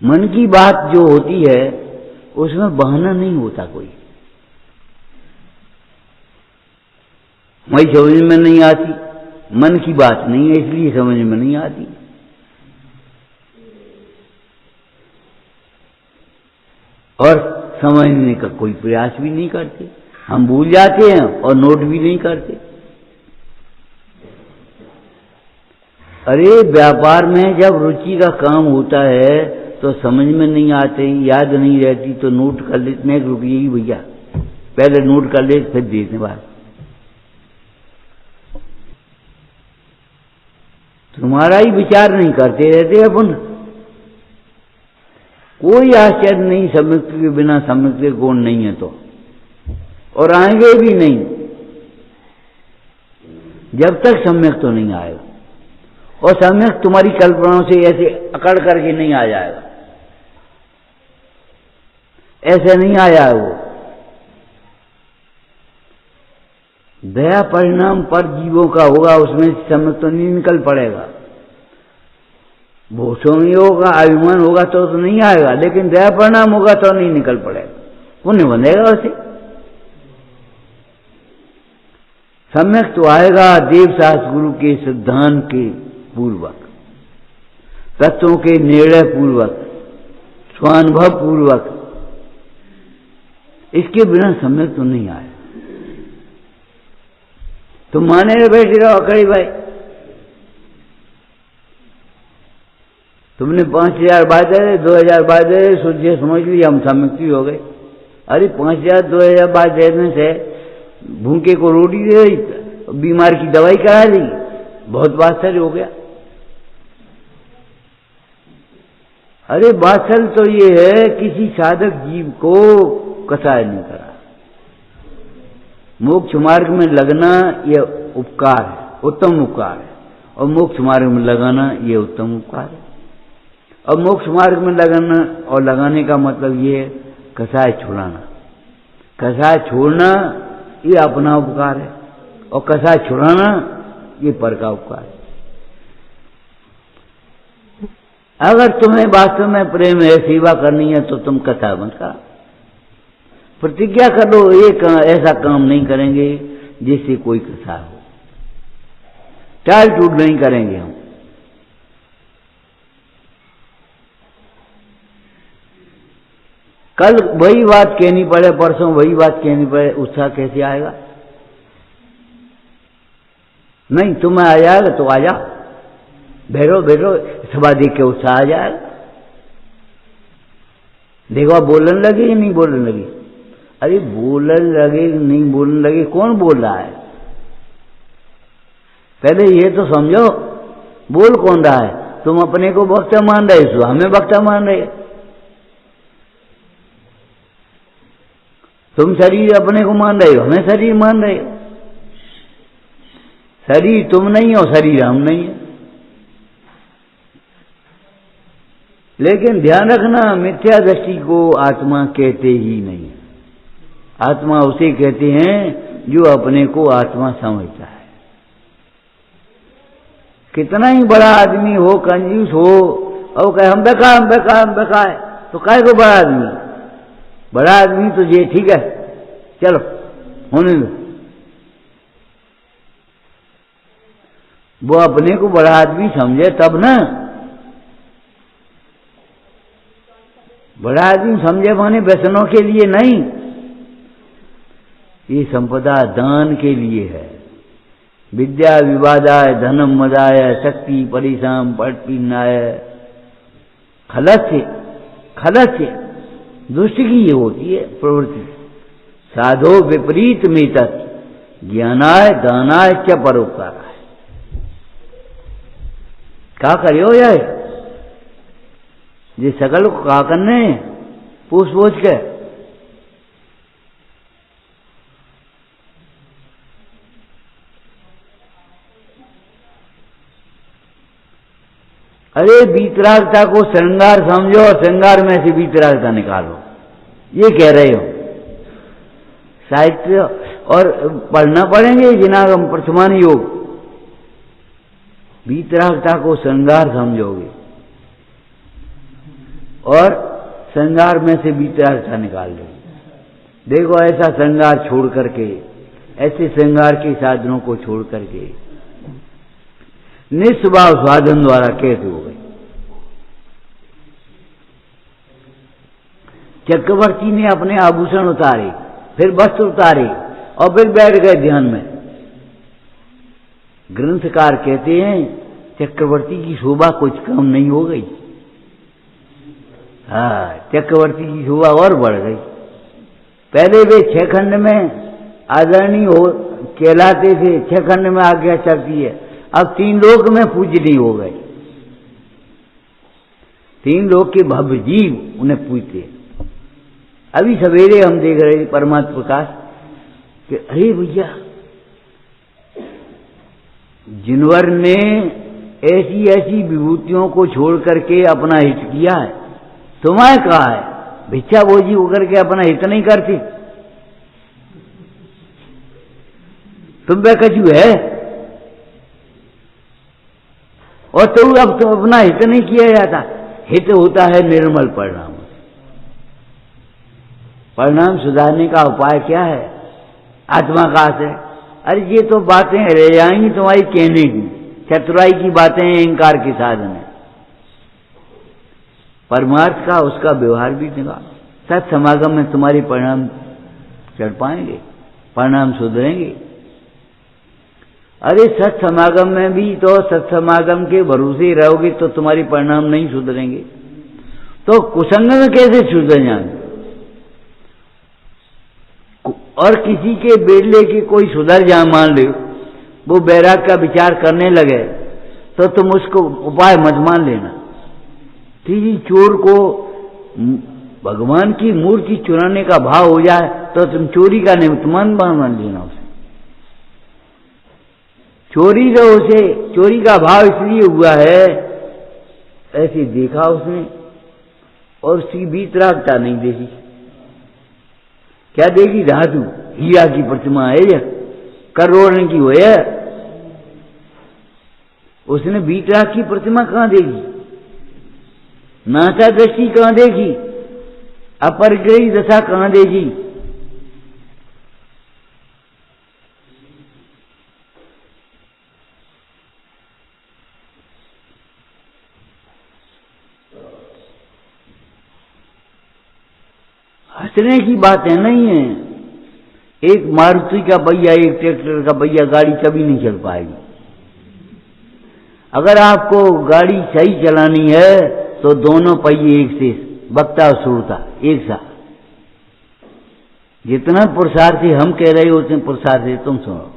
मन की बात जो होती है उसमें बहाना नहीं होता कोई। वही समझ में नहीं आती, मन की बात नहीं है इसलिए समझ में नहीं आती। और समझने का कोई प्रयास भी नहीं करते, हम भूल जाते हैं और नोट भी नहीं करते। अरे व्यापार में जब रुचि का काम होता है तो समझ में नहीं आते, याद नहीं रहती, तो नोट कर लेते, 1 रुपये ही भैया, पहले नोट कर ले फिर देने बाद। तुम्हारा ही विचार नहीं करते रहते अपन। कोई आश्चर्य नहीं सम्यक के बिना सम्यक के गुण नहीं है तो, और आएंगे भी नहीं जब तक सम्यक तो नहीं आएगा। और सम्यक तुम्हारी कल्पनाओं से ऐसे अकड़ करके नहीं आ जाएगा, ऐसे नहीं आया है वो। दया परिणाम पर जीवों का होगा, उसमें सम्यक तो नहीं निकल पड़ेगा। भूषण होगा, अभिमान होगा तो नहीं आएगा, लेकिन दया परिणाम होगा तो नहीं निकल पड़ेगा, पुण्य बनेगा वैसे। सम्यक तो आएगा देव शास्त्र गुरु के सिद्धांत के पूर्वक, तत्वों के निर्णय पूर्वक, स्वानुभव पूर्वक। इसके बिना सम्यक तो नहीं आएगा। तुम माने बैठे रहो अकड़ी भाई, तुमने 5000 बात है, 2000 बात है, सोचिए समझ लीजिए हम सम्यक्ति हो गए। अरे 5000 2000 बात देने से भूखे को रोटी दे दी, बीमार की दवाई करा दी, बहुत बात्सल्य हो गया। अरे बात्सल्य तो ये है किसी साधक जीव को कसाय नहीं करा। मोक्ष मार्ग में लगना ये उपकार है, उत्तम उपकार है, और मोक्ष मार्ग में लगाना ये उत्तम उपकार है। और मोक्ष मार्ग में लगाना और लगाने का मतलब ये कसाय छुड़ाना। कसाय छोड़ना ये अपना उपकार है, और कसाय छुड़ाना ये पर का उपकार है। अगर तुम्हें वास्तव में प्रेम है, सेवा करनी है, तो तुम कसाय मत करो। प्रतिज्ञा कर लो एक ऐसा काम नहीं करेंगे जिससे कोई कसाय हो, टाल टूट नहीं करेंगे हम। कल वही बात कहनी पड़े, परसों वही बात कहनी पड़े, उत्साह कैसे आएगा? नहीं, तुम्हें आ जाएगा तो आ जा, बैठो बैठो, सभा देख के उत्साह आ जाएगा। देखो आप बोलने लगे या नहीं बोलने लगे? अरे बोलने लगे नहीं बोलने लगे, कौन बोल रहा है? पहले ये तो समझो, बोल कौन रहा है? तुम अपने को वक्ता मान रहे हो, हमें वक्ता मान रहे। तुम शरीर अपने को मान रहे हो, हमें शरीर मान रहे हो। शरीर तुम नहीं हो, शरीर हम नहीं है। लेकिन ध्यान रखना, मिथ्या दृष्टि को आत्मा कहते ही नहीं। आत्मा उसे कहते हैं जो अपने को आत्मा समझता है। कितना ही बड़ा आदमी हो, कंजूस हो, और कहे हम बेकार हम बेकार हम बेकार है, तो काहे को बड़ा आदमी? बड़ा आदमी तो ये ठीक है, चलो होने दो। वो अपने को बड़ा आदमी समझे तब ना। बड़ा आदमी समझे माने व्यसनों के लिए नहीं, ये संपदा दान के लिए है। विद्या विवादाय धनम मदाय शक्ति परिश्रम पटपीनाय खलस्य दुष्ट की ये होती है प्रवृत्ति। साधो विपरीत में तत् ज्ञानाय दानाय च परोपकार। क्या करियो यार, ये सकल को क्या करने पूछ के? अरे वीतरागता को श्रृंगार समझो और श्रृंगार में से वीतरागता निकालो, ये कह रहे हो। साहित्य और पढ़ना पड़ेंगे जिनागम प्रथमान योग। वीतरागता को श्रृंगार समझोगे और श्रृंगार में से वीतरागता निकाल दोगे। देखो ऐसा श्रृंगार छोड़ करके, ऐसे श्रृंगार के साधनों को छोड़ करके निस्वभाव साधन द्वारा कैसे हो गई? चक्रवर्ती ने अपने आभूषण उतारे, फिर वस्त्र उतारे और फिर बैठ गए ध्यान में। ग्रंथकार कहते हैं चक्रवर्ती की शोभा कुछ कम नहीं हो गई। हाँ, चक्रवर्ती की शोभा और बढ़ गई। पहले वे 6 खंड में आदरणीय हो कहलाते थे, 6 खंड में आज्ञा चलती है। अब 3 लोक में पूजनीय हो गए। 3 लोक के भव्य जीव उन्हें पूजते। अभी सवेरे हम देख रहे परमात्मा प्रकाश कि अरे भैया, जिनवर ने ऐसी ऐसी विभूतियों को छोड़ करके अपना हित किया है, तुम्हें कहा है भिक्षा भोजी होकर के अपना हित नहीं करती? तुम पे कछु है? और तो अब तो अपना हित नहीं किया जाता। हित होता है निर्मल परिणाम। परिणाम सुधारने का उपाय क्या है? आत्माकाश है। अरे ये तो बातें रह जाएंगी तुम्हारी कहने की, चतुराई की बातें, अहंकार के साधन है। परमार्थ का उसका व्यवहार भी निकाल। सत समागम में तुम्हारे परिणाम चढ़ पाएंगे, परिणाम सुधरेंगे। अरे सत समागम में भी तो सत समागम के भरोसे रहोगे तो तुम्हारे परिणाम नहीं सुधरेंगे, तो कुसंग में कैसे सुधर जाएंगे? और किसी के बेड़ले की कोई सुधर जा, मान लो वो बैराग का विचार करने लगे, तो तुम उसको उपाय मत मान लेना। किसी चोर को भगवान की मूर्ति चुराने का भाव हो जाए तो तुम चोरी का निमित्त मान लेना उसे। चोरी का भाव इसलिए हुआ है, ऐसे देखा उसने और उसकी वीतरागता नहीं देखी। क्या देखी? धातु हीरा की प्रतिमा है, यह करोड़ की हो है। उसने वीतराग की प्रतिमा कहां देखी? नासा दृष्टि कहां देखी? अपरिग्रही दशा कहां देखी? हंसने की बातें नहीं है। एक मारुति का पहिया, एक ट्रैक्टर का पहिया, गाड़ी कभी नहीं चल पाएगी। अगर आपको गाड़ी सही चलानी है तो दोनों पहिए एक से, वक्ता और श्रोता एक साथ। जितना पुरुषार्थी हम कह रहे हो उतने पुरुषार्थी तुम सुनो।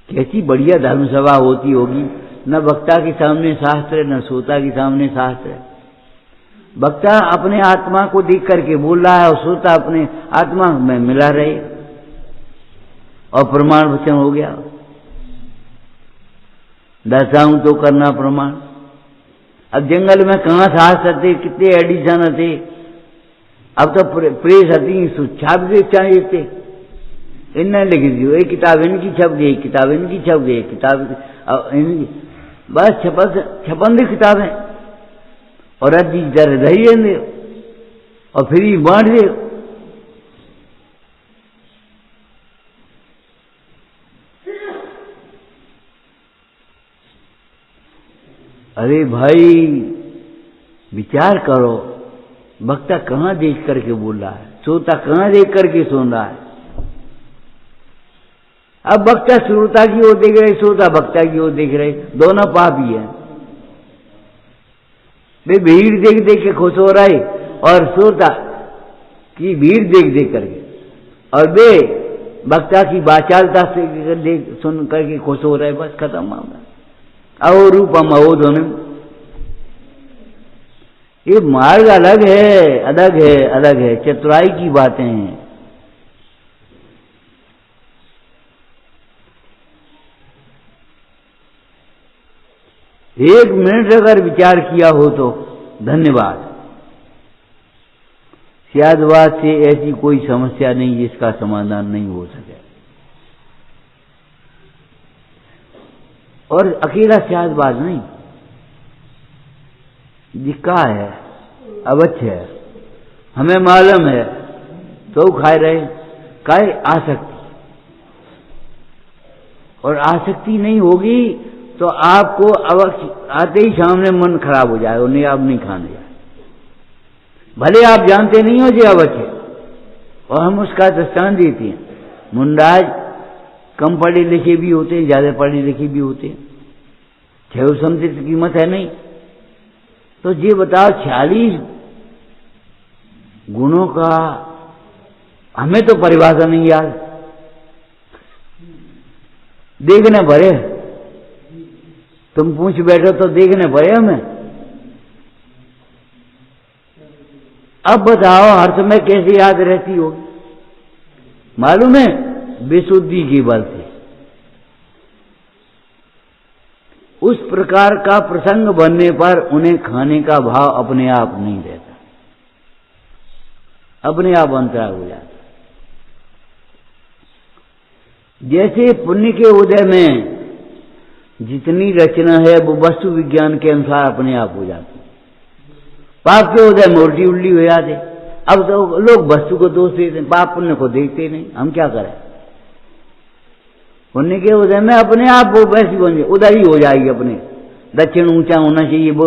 कैसी बढ़िया धर्म सभा होती होगी, न वक्ता के सामने शास्त्र न श्रोता के सामने शास्त्र। वक्ता अपने आत्मा को देख करके बोल रहा है और श्रोता अपने आत्मा में मिला रहे, और प्रमाण वचन हो गया। दर्शाऊं तो करना प्रमाण। अब जंगल में कहाँ शास्त्र थे, कितने एडिशन थे। अब तो प्रेस हती छाप दे चाहिए, इनने लिख दियो एक किताब इनकी छप गई, किताब इनकी छप गई, किताब बस छपन दी किताबें और अजी दर दही और फिर ही बांट दे। अरे भाई विचार करो, वक्ता कहां देख करके बोल रहा है, श्रोता कहां देख करके सुन रहा है। अब वक्ता श्रोता की ओर देख रहे, श्रोता वक्ता की ओर देख रहे, दोनों पापी है। वे भीड़ देख देख के खुश हो रहे और श्रोता की भीड़ देख देख करके, और वे वक्ता की वाचालता से देख सुन करके खुश हो रहे। बस खत्म मामला। अहो रूपम अहो ध्वनिम। ये मार्ग अलग है, अलग है, अलग है। चतुराई की बातें हैं। एक मिनट अगर विचार किया हो तो धन्यवाद। स्यादवाद से ऐसी कोई समस्या नहीं जिसका समाधान नहीं हो सके। और अकेला स्यादवाद नहीं, जिका है अवश्य है, हमें मालूम है तो खाए रहे। काय आसक्ति, और आसक्ति नहीं होगी तो आपको अवश्य आते ही सामने मन खराब हो जाए, उन्हें आप नहीं खाने जाए, भले आप जानते नहीं हो जो अवश्य। और हम उसका दृष्टांत देते हैं। मुंडाज कम पढ़े लिखे भी होते हैं, ज्यादा पढ़े लिखे भी होते हैं, छह समझे की कीमत है नहीं। तो ये बताओ 46 गुणों का हमें तो परिभाषा नहीं याद, देखने भरे तुम पूछ बैठो तो देखने पड़े हमें। अब बताओ हर समय कैसे याद रहती होगी? मालूम है, विशुद्धि की बल से। उस प्रकार का प्रसंग बनने पर उन्हें खाने का भाव अपने आप नहीं रहता, अपने आप अंतराल हो जाता। जैसे पुण्य के उदय में जितनी रचना है वो वस्तु विज्ञान के अनुसार अपने आप हो जाती, पाप के उदय में उल्टी उल्टी हो जाते। अब तो लोग वस्तु को दोष देते, पाप पुण्य को देखते नहीं। हम क्या करें? पुण्य के उदय में अपने आप वो वैसी बन जाए, उदय ही हो जाएगी अपने। दक्षिण ऊंचा होना चाहिए, वो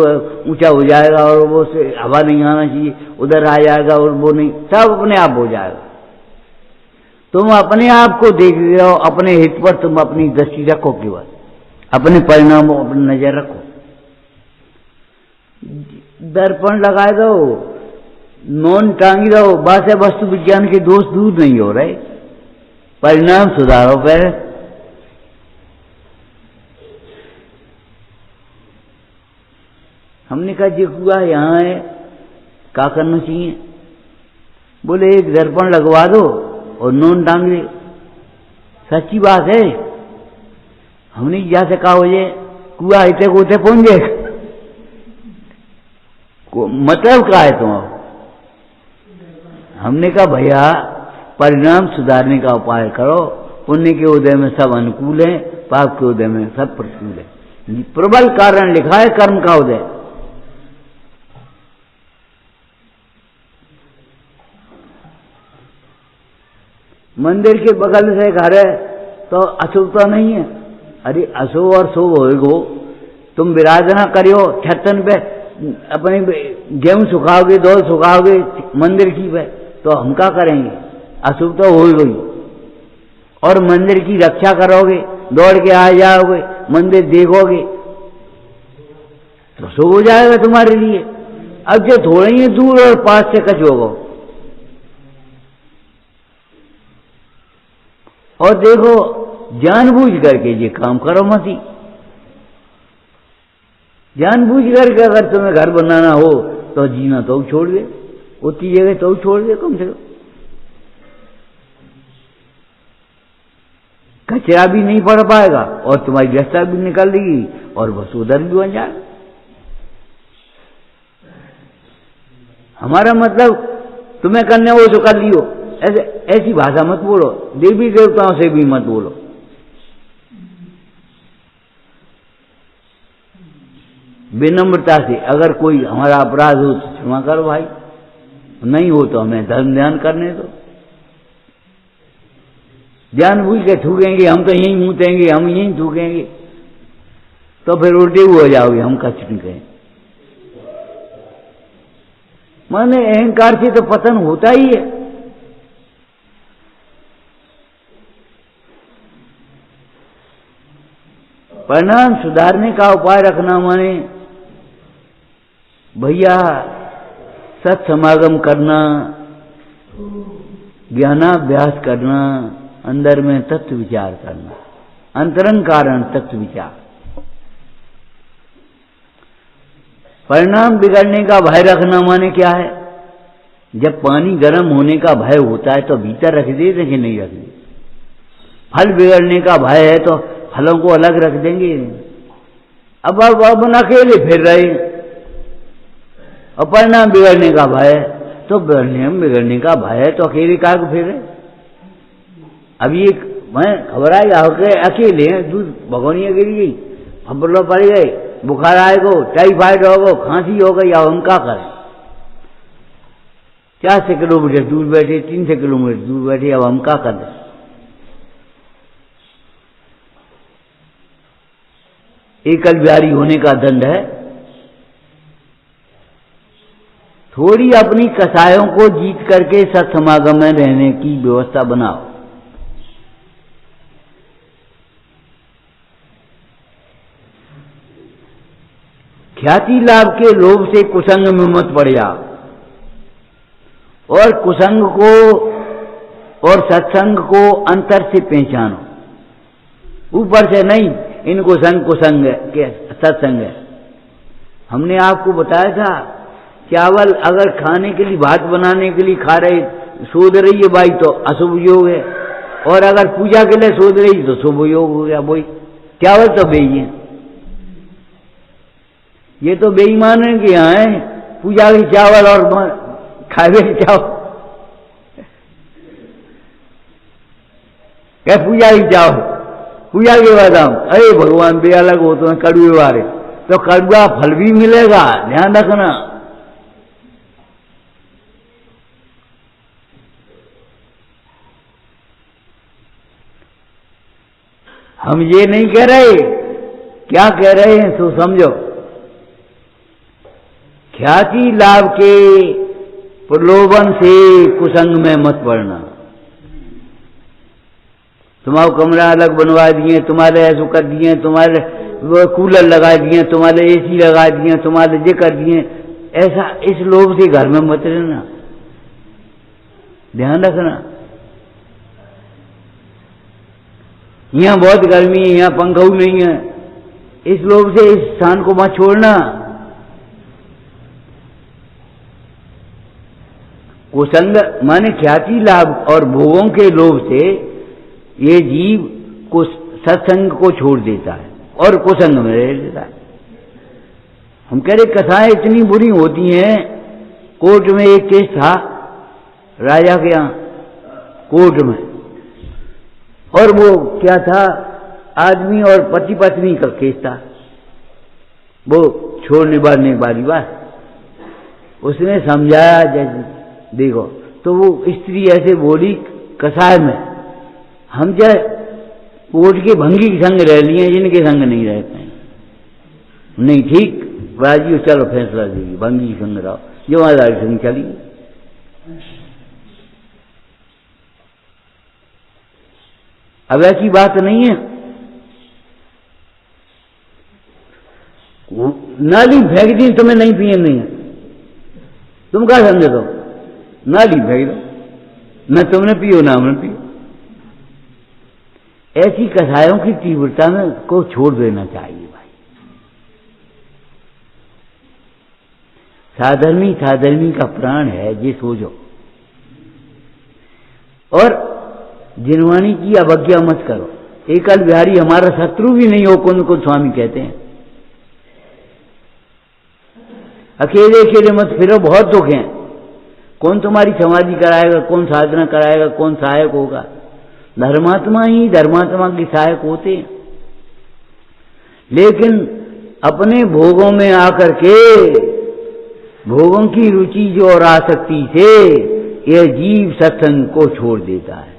ऊंचा हो जाएगा, और वो से हवा नहीं आना चाहिए, उधर आ जाएगा, और वो नहीं, सब अपने आप हो जाएगा। तुम अपने आप को देख रहे हो, अपने हित पर तुम अपनी दृष्टि रखो, केवल अपने परिणामों पर नजर रखो। दर्पण लगाए दो, मौन टांगी दो, बस है वस्तु विज्ञान के दोष दूर नहीं हो रहे, परिणाम सुधारो। फिर हमने कहा जी हुआ यहाँ है, क्या करना चाहिए? बोले एक दर्पण लगवा दो और नोन टांग दे। सच्ची बात है। हमने जैसे कहा हो जाए कुआ इतने को उतने पहुंच जाए, मतलब क्या है तुम? हमने कहा भैया परिणाम सुधारने का उपाय करो। पुण्य के उदय में सब अनुकूल है, पाप के उदय में सब प्रतिकूल है। प्रबल कारण लिखा है कर्म का उदय। मंदिर के बगल से घर है तो अशुभ तो नहीं है? अरे अशुभ और शुभ होएगो। तुम विराधना करियो छतन पे, अपने गेहूं सुखाओगे, दौल सुखाओगे मंदिर की पे, तो हम क्या करेंगे? अशुभ तो हो गई। और मंदिर की रक्षा करोगे, दौड़ के आ जाओगे, मंदिर देखोगे तो शुभ हो जाएगा तुम्हारे लिए। अब जो थोड़े ही दूर और पास से कच होगो। और देखो जानबूझ करके ये काम करो मत ही। जानबूझ करके अगर तुम्हें घर बनाना हो तो जीना तो छोड़ दे, उतनी जगह तो छोड़ दे कम से कम। कचरा भी नहीं पड़ पाएगा और तुम्हारी रास्ता भी निकल देगी और बस उधर भी बन जाएगा। हमारा मतलब तुम्हें करने हो तो कर लियो, ऐसी भाषा मत बोलो। देवी देवताओं से भी मत बोलो। विनम्रता से अगर कोई हमारा अपराध हो तो क्षमा करो भाई, नहीं हो तो हमें धर्म ध्यान करने दो। जानबूझ के थूकेंगे, हम तो यहीं मूतेंगे, हम यहीं थूकेंगे, तो फिर उल्टे हो जाओगे, हम कष्ट नहीं कहें। माने अहंकार से तो पतन होता ही है। परिणाम सुधारने का उपाय रखना माने भैया सत्समागम करना, ज्ञानाभ्यास करना, अंदर में तत्व विचार करना, अंतरंग कारण तत्व विचार। परिणाम बिगड़ने का भय रखना माने क्या है? जब पानी गर्म होने का भय होता है तो भीतर रख देते कि नहीं रख देते? फल बिगड़ने का भय है तो फलों को अलग रख देंगे। अब अकेले फिर रहे। और परिणाम बिगड़ने का भय है तो परिणाम बिगड़ने का भय है तो अकेले कार को फिर रहे। अब ये मैं घबराई होके अकेले हैं, दूध भगोनिया गिर गई, फंबलो पड़ गए, बुखार आएगो, टाइफाइड होगो, खांसी हो गई, अब हम क्या करें? 400 किलोमीटर दूर बैठे, 300 किलोमीटर दूर बैठे, अब हम क्या करें? एकल बिहारी होने का दंड है। थोड़ी अपनी कसायों को जीत करके सत्समागम में रहने की व्यवस्था बनाओ। ख्याति लाभ के लोभ से कुसंग में मत पड़ जाओ, और कुसंग को और सत्संग को अंतर से पहचानो, ऊपर से नहीं। इनको संग को संग के सत्संग है। हमने आपको बताया था, चावल अगर खाने के लिए, भात बनाने के लिए खा रहे, सोच रही है बाई तो अशुभ योग है, और अगर पूजा के लिए सोच रही तो शुभ योग हो गया। वही चावल तो बेई है, ये तो बेईमान है कि यहाँ है पूजा की चावल और खावे की चावल, क्या पूजा की चावल, पूजा के बाद हम अरे भगवान बे अलग हो तो कड़ुए वाले, तो कड़ुआ फल भी मिलेगा, ध्यान रखना। हम ये नहीं कह रहे, क्या कह रहे हैं तो समझो, ख्याति लाभ के प्रलोभन से कुसंग में मत पड़ना। तुम्हारा कमरा अलग बनवा दिए, तुम्हारे ऐसा कर दिए, तुम्हारे वो कूलर लगा दिए, तुम्हारे एसी लगा दिए, तुम्हारे ये कर दिए, ऐसा इस लोभ से घर में मत रहना, ध्यान रखना। यहाँ बहुत गर्मी है, यहाँ पंखा नहीं है, इस लोभ से इस स्थान को मत छोड़ना। कुसंग माने ख्याति लाभ और भोगों के लोभ से ये जीव को सत्संग को छोड़ देता है और कुसंग में रह लेता है। हम कह रहे कथाएं इतनी बुरी होती हैं। कोर्ट में एक केस था, राजा के यहाँ कोर्ट में, और वो क्या था, आदमी और पति पत्नी का केस था, वो छोड़ने बारने वाली बात। उसने समझाया जैसे देखो, तो वो स्त्री ऐसे बोली कसाय में, हम जो कोर्ट के भंगी के संग रह लिए, जिनके संग नहीं रहते हैं। नहीं ठीक राजी हो, चलो फैसला देगी, भंगी के संग रहो, जो हमारे संग चली। अब ऐसी बात नहीं है, नाली फेंक दी, तुम्हें नहीं पिए नहीं है, तुम क्या समझे दो, नाली फेंक दो, न तुमने पियो ना हमने पियो। ऐसी कसायों की तीव्रता में को छोड़ देना चाहिए भाई। साधर्मी का प्राण है, ये सोचो। और जिनवाणी की अवज्ञा मत करो। एकल बिहारी हमारा शत्रु भी नहीं हो, कुंद को स्वामी कहते हैं। अकेले अकेले मत फिरो, बहुत दुख हैं। कौन तुम्हारी समाधि कराएगा, कौन साधना कराएगा, कौन सहायक होगा? धर्मात्मा ही धर्मात्मा की सहायक होते हैं। लेकिन अपने भोगों में आकर के, भोगों की रुचि जो और आसक्ति से यह जीव सत्संग को छोड़ देता है।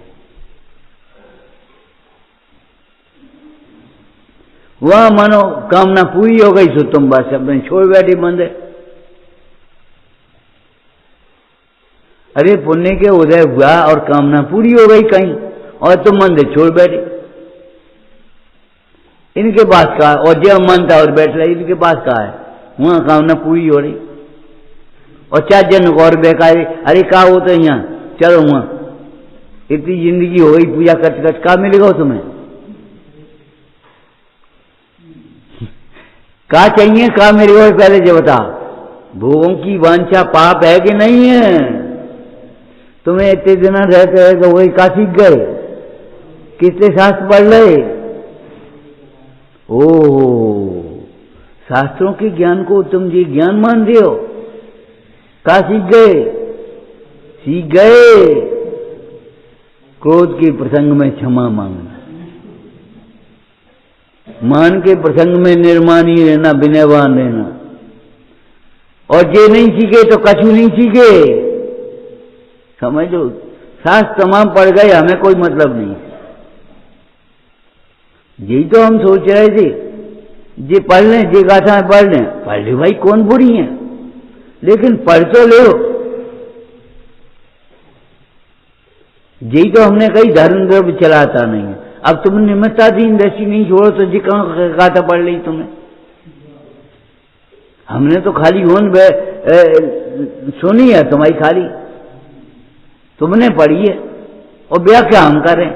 वह मनोकामना पूरी हो गई सो तुम बस अपने छोड़ बैठे मंदिर। अरे पुण्य के उदय हुआ और कामना पूरी हो गई कहीं, और तुम मंदिर छोड़ बैठे। इनके पास कहा, और जब मन था और बैठ रहे, इनके पास कहा है, वहां कामना पूरी हो रही, और 4 जन और बेकार। अरे कहा हो तो यहाँ चलो, वहां इतनी जिंदगी हो गई पूजा करते करते, कहा मिलेगा तुम्हें? कहा चाहिए, कहा मेरे को पहले जो बता, भोगों की वांछा पाप है कि नहीं है? तुम्हें इतने दिन रहते रहे तो वही का सीख गए, कितने शास्त्र पढ़ रहे? ओ शास्त्रों के ज्ञान को तुम ये ज्ञान मान रहे हो? का सीख गए? सीख गए क्रोध के प्रसंग में क्षमा मांगना, मान के प्रसंग में निर्मानी रहना, विनयवान रहना। और ये नहीं सीखे तो कछु नहीं सीखे, समझ लो। शास्त्र तमाम पढ़ गए, हमें कोई मतलब नहीं। यही तो हम सोच रहे थे, ये पढ़ लें, ये गाथा पढ़ लें। पढ़ ले भाई, कौन बुरी है, लेकिन पढ़ तो लो। यही तो हमने कही धर्म द्रव्य चलाता नहीं है। अब तुम निमित्ताधीन दृष्टि नहीं छोड़ो तो जी कहाँ गाथा पढ़ ली तुमने? हमने तो खाली होन सुनी है तुम्हारी, खाली तुमने पढ़ी है, और व्याख्या हम करें।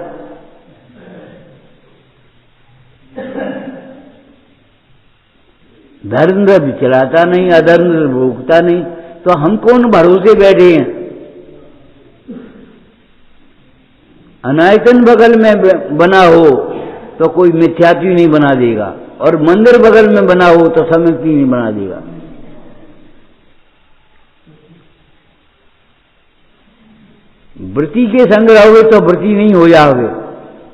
धर्म द्रव्य चलाता नहीं, अधर्म द्रव्य भोगता नहीं, तो हम कौन भरोसे बैठे हैं? अनायतन बगल में बना हो तो कोई मिथ्यात्वी नहीं बना देगा, और मंदिर बगल में बना हो तो सम्यक्ति नहीं बना देगा। वृत्ति के संग रहोगे तो वृत्ति नहीं हो जाओगे।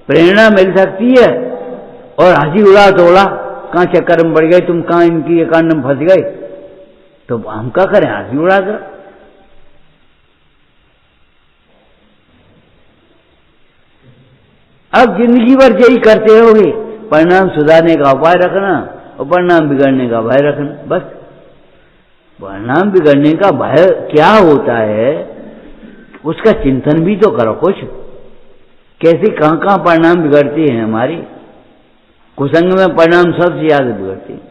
प्रेरणा मिल सकती है, और हंसी उड़ा तोड़ा, कहाँ चक्कर में पड़ गए तुम, कहाँ इनकी कांड में फंस गए, तो हम क्या करें? हंसी उड़ा कर। अब जिंदगी भर यही करते रहोगे, परिणाम सुधारने का उपाय रखना और परिणाम बिगड़ने का भय रखना, बस। परिणाम बिगड़ने का भय क्या होता है, उसका चिंतन भी तो करो कुछ। कैसे कहाँ कहाँ परिणाम बिगड़ते हैं हमारे? कुसंग में परिणाम सबसे ज्यादा बिगड़ते हैं,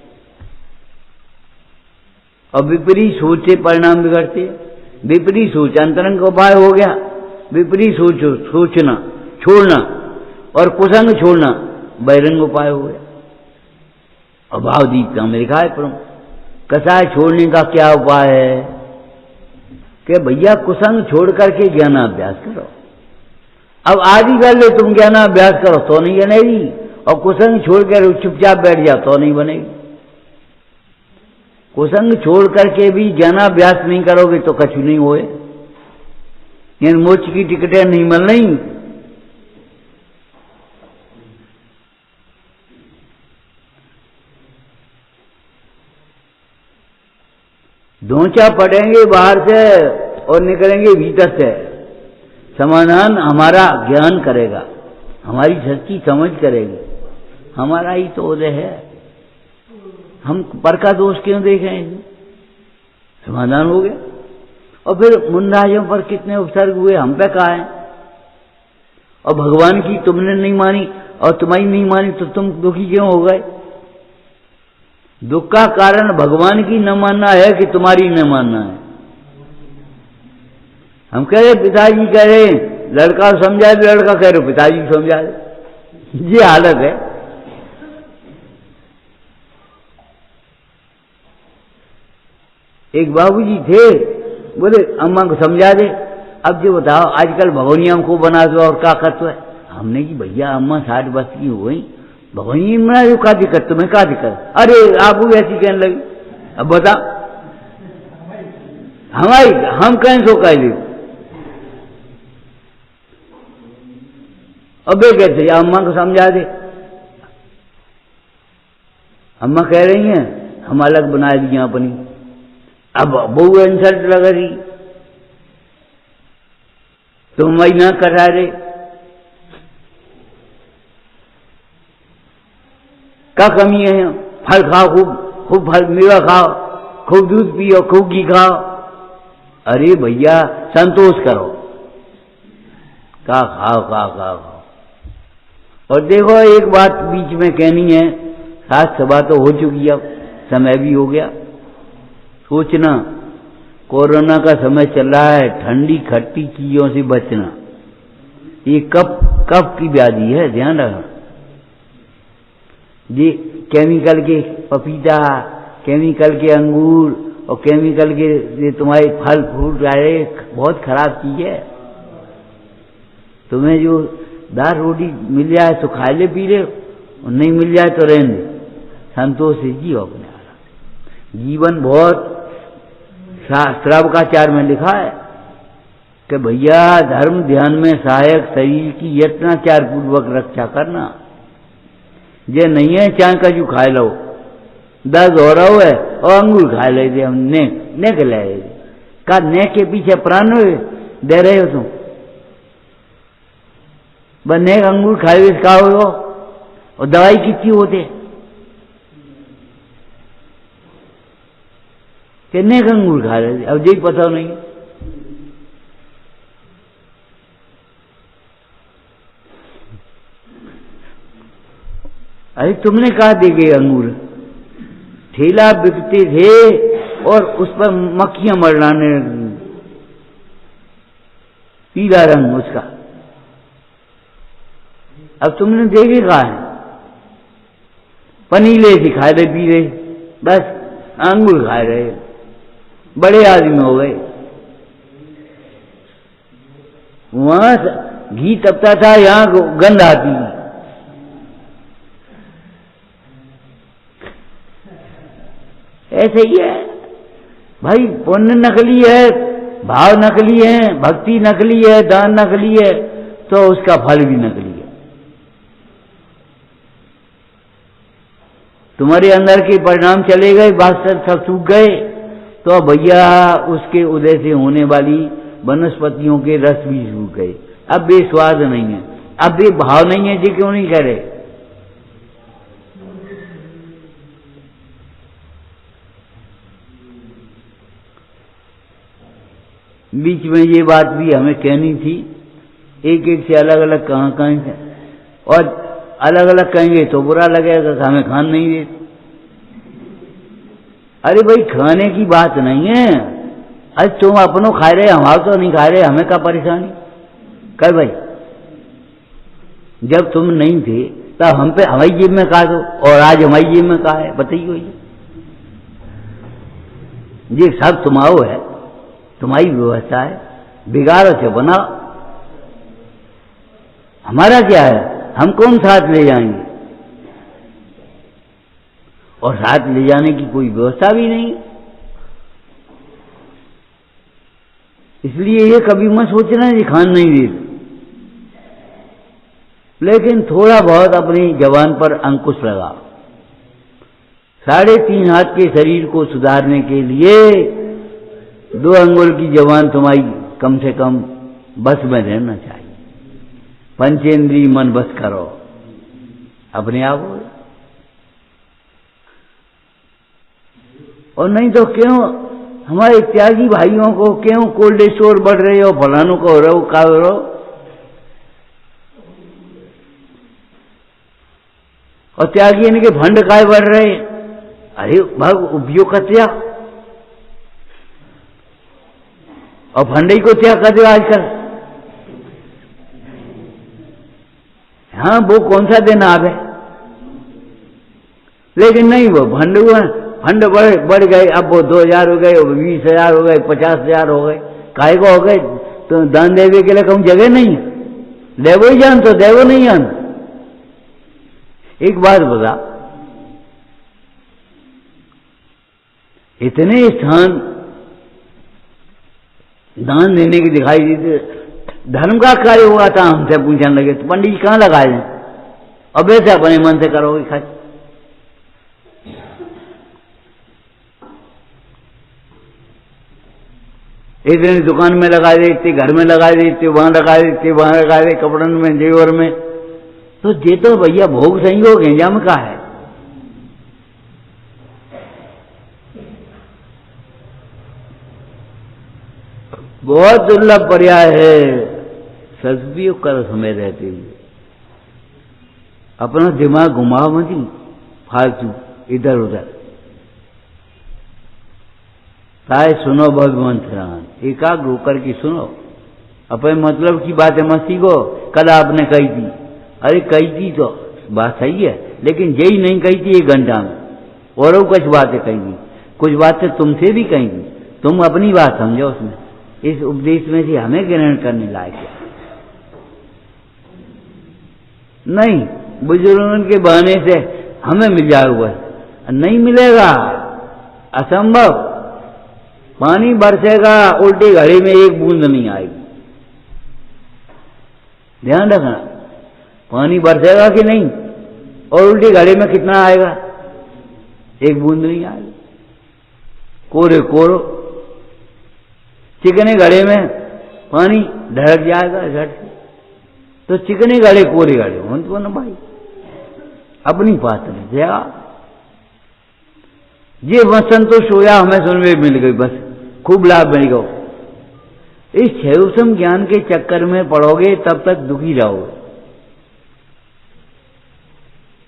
और विपरीत सोच से परिणाम बिगड़ते हैं। विपरीत सोच अंतरंग उपाय हो गया, विपरीत सोचना छोड़ना, और कुसंग छोड़ना बहिरंग उपाय हो गया। और भावदीप्ता में लिखा है प्रमुख कसाय छोड़ने का क्या उपाय है कि भैया कुसंग छोड़ करके ज्ञानाभ्यास करो। अब आदि कर ले तुम ज्ञानाभ्यास करो तो नहीं बनेगी, और कुसंग छोड़ कर चुपचाप बैठ जाओ तो नहीं बनेगी। कुसंग छोड़ करके भी ज्ञानाभ्यास नहीं करोगे तो कछु नहीं होए, यानी मोक्ष की टिकटें नहीं मिल रही। ढोंचा पड़ेंगे बाहर से और निकलेंगे भीतर से। समाधान हमारा ज्ञान करेगा, हमारी सच्ची समझ करेगी, हमारा ही तो उदय है। हम पर का दोष क्यों देखें? समाधान हो गया। और फिर मुनराजों पर कितने उपसर्ग हुए, हम पे कहा है। और भगवान की तुमने नहीं मानी और तुम्हारी नहीं मानी तो तुम दुखी क्यों हो गए? दुख का कारण भगवान की न मानना है कि तुम्हारी न मानना है? हम कह रहे पिताजी कह रहे लड़का समझा दे, लड़का कह रहे पिताजी समझा दे, ये हालत है। एक बाबूजी थे, बोले अम्मा को समझा दे। अब जो बताओ आजकल भगोनिया को बना दो और क्या करते है? हमने कि भैया अम्मा 60 वर्ष की हो गई, भगोनी बना दो, क्या दिक्कत तुम्हें, क्या दिक्कत? अरे आप भी ऐसी कहने लगी। अब बता हमारी हम कहें सो कह ली। अब कहते अम्मा को समझा दे। अम्मा कह रही हैं हम अलग बना दिया अपनी। अब बहू इंसल्ट लग रही, तुम वही ना करा रहे, क्या कमी है? फल खाओ, खूब खूब फल मेवा खाओ, खूब दूध पियो, खूब घी खाओ। अरे भैया संतोष करो, का खाओ का खाओ। और देखो एक बात बीच में कहनी है, 7 सभा तो हो चुकी, अब समय भी हो गया। सोचना कोरोना का समय चल रहा है, ठंडी खट्टी चीजों से बचना। ये कफ की व्याधि है, ध्यान रखना। ये केमिकल के पपीता, केमिकल के अंगूर और केमिकल के ये तुम्हारे फल फ्रूट आए, बहुत खराब चीज है। तुम्हें जो दाल रोटी मिल जाए तो खा ले पी ले, और नहीं मिल जाए तो रहने दे, संतोष से जियो अपने। जीवन बहुत श्रावकाचार में लिखा है कि भैया धर्म ध्यान में सहायक शरीर की यत्नाचार पूर्वक रक्षा करना। ये नहीं है चाय का जो खा लो, दर्द हो रहा है और अंगूर खा लेते हम, ने के ले का ने के पीछे प्राण दे रहे हो तुम। बस नेक अंगूर खाए का हो, और दवाई कितनी होते कि नेक अंगूर खा रहे थे, अब यही पता नहीं। अरे तुमने कहा देगे अंगूर, ठेला बिकते थे और उस पर मक्खियां मरलाने, पीला रंग उसका। अब तुमने देखे कहा है, पनीले से खा रहे पी रहे, बस अंगूर खा रहे, बड़े आदमी हो गए। वहां घी तपता था, यहां गंध आती। ऐसे ही है भाई, पुण्य नकली है, भाव नकली है, भक्ति नकली है, दान नकली है, तो उसका फल भी नकली है। तुम्हारे अंदर के परिणाम चले गए, वास्तव सब सूख गए, तो भैया उसके उदय से होने वाली वनस्पतियों के रस भी सूख गए। अब वे स्वाद नहीं है, अब वे भाव नहीं है जी, क्यों नहीं कह रहे? बीच में ये बात भी हमें कहनी थी, एक एक से अलग अलग कहाँ से, और अलग अलग कहेंगे तो बुरा लगेगा, हमें खान नहीं देते। अरे भाई खाने की बात नहीं है, अरे तुम अपनों खा रहे, हमारा तो नहीं खा रहे, हमें क्या परेशानी? कह भाई जब तुम नहीं थे तब हम पे हमारी जेब में खा दो, और आज हमारी जेब में कहा है, बताइए। ये सब तुम्हारो है, तुम्हारी व्यवस्था है, बिगाड़ो से बनाओ, हमारा क्या है? हम कौन साथ ले जाएंगे? और साथ ले जाने की कोई व्यवस्था भी नहीं। इसलिए ये कभी मत सोचना ये खान नहीं देते, लेकिन थोड़ा बहुत अपनी जबान पर अंकुश लगा। 3.5 हाथ के शरीर को सुधारने के लिए 2 अंगुल की जबान तुम्हारी कम से कम बस में रहना चाहिए। पंचेंद्रिय मन बस करो, अपने आप हो। और नहीं तो क्यों हमारे त्यागी भाइयों को क्यों कोल्ड स्टोर बढ़ रहे हो, फलानों को हो रहो, का हो रहो, और त्यागी इनके फंड काय बढ़ रहे? अरे भाग उपयोग का त्याग, और फंड ही को त्याग कर दो आजकल। हाँ वो कौन सा दिन आप है, लेकिन नहीं वो फंड हुआ, फंड बढ़ गए, अब वो 2000 हो गए, 20,000 हो गए, 50,000 हो गए, काय को हो गए? तो दान देवे के लिए कहूं जगह नहीं है, देवो ही जान तो देवो नहीं जान। एक बात बता, इतने स्थान दान देने की दिखाई देते, धर्म का कार्य हुआ था, हमसे पूछने लगे तो पंडित जी कहाँ लगाए हैं? अब ऐसे अपने मन से करोगे खाई। इतने दुकान में लगा देते, घर में लगा देते, वहां लगा देते, वहां लगा देते, कपड़न में, जेवर में, तो ये तो भैया भोग संयोग है, में का है। बहुत दुर्लभ पर्याय है सदुपयोग कर समय रहते हुए अपना दिमाग घुमाओ मत फालतू इधर उधर। ताए सुनो भगवान राम, एकाग्र होकर के सुनो, अपने मतलब की बातें मत सीखो। कल आपने कही थी, अरे कही थी तो बात सही है, लेकिन यही नहीं कही थी 1 घंटा में, और कुछ बातें कही थी, कुछ बातें तुमसे भी कही थी, तुम अपनी बात समझो उसमें। इस उपदेश में से हमें ग्रहण करने लायक है नहीं, बुजुर्गों के बहाने से हमें मिल जाएगा, नहीं मिलेगा, असंभव। पानी बरसेगा, उल्टी घड़ी में 1 बूंद नहीं आएगी, ध्यान रखना। पानी बरसेगा कि नहीं, और उल्टी घड़ी में कितना आएगा? 1 बूंद नहीं आएगी। कोरे कोरो, चिकने घड़े में पानी ढड़क जाएगा झट से, तो चिकने घड़े कोरे घड़े हो तो ना भाई, अपनी बात नहीं। ये बस संतोष होया, हमें सुनने मिल गई, बस खूब लाभ मिल गया। इस क्षेत्रसम ज्ञान के चक्कर में पड़ोगे तब तक दुखी रहोगे।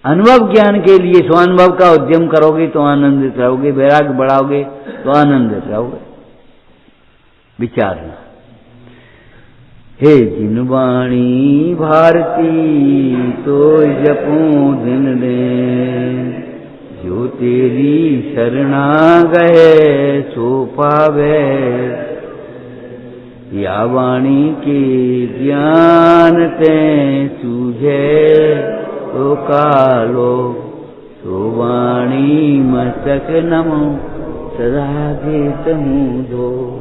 अनुभव ज्ञान के लिए स्वानुभव का उद्यम करोगे तो आनंदित रहोगे, वैराग्य बढ़ाओगे तो आनंदित रहोगे। विचारना, हे जिनवाणी भारती तो जपू दिन ने, जो तेरी शरणा गए सो पावे। या वाणी के ज्ञान ते सूझे तो कालो, तो वाणी मस्तक नमो सदा गीत मुँह धो।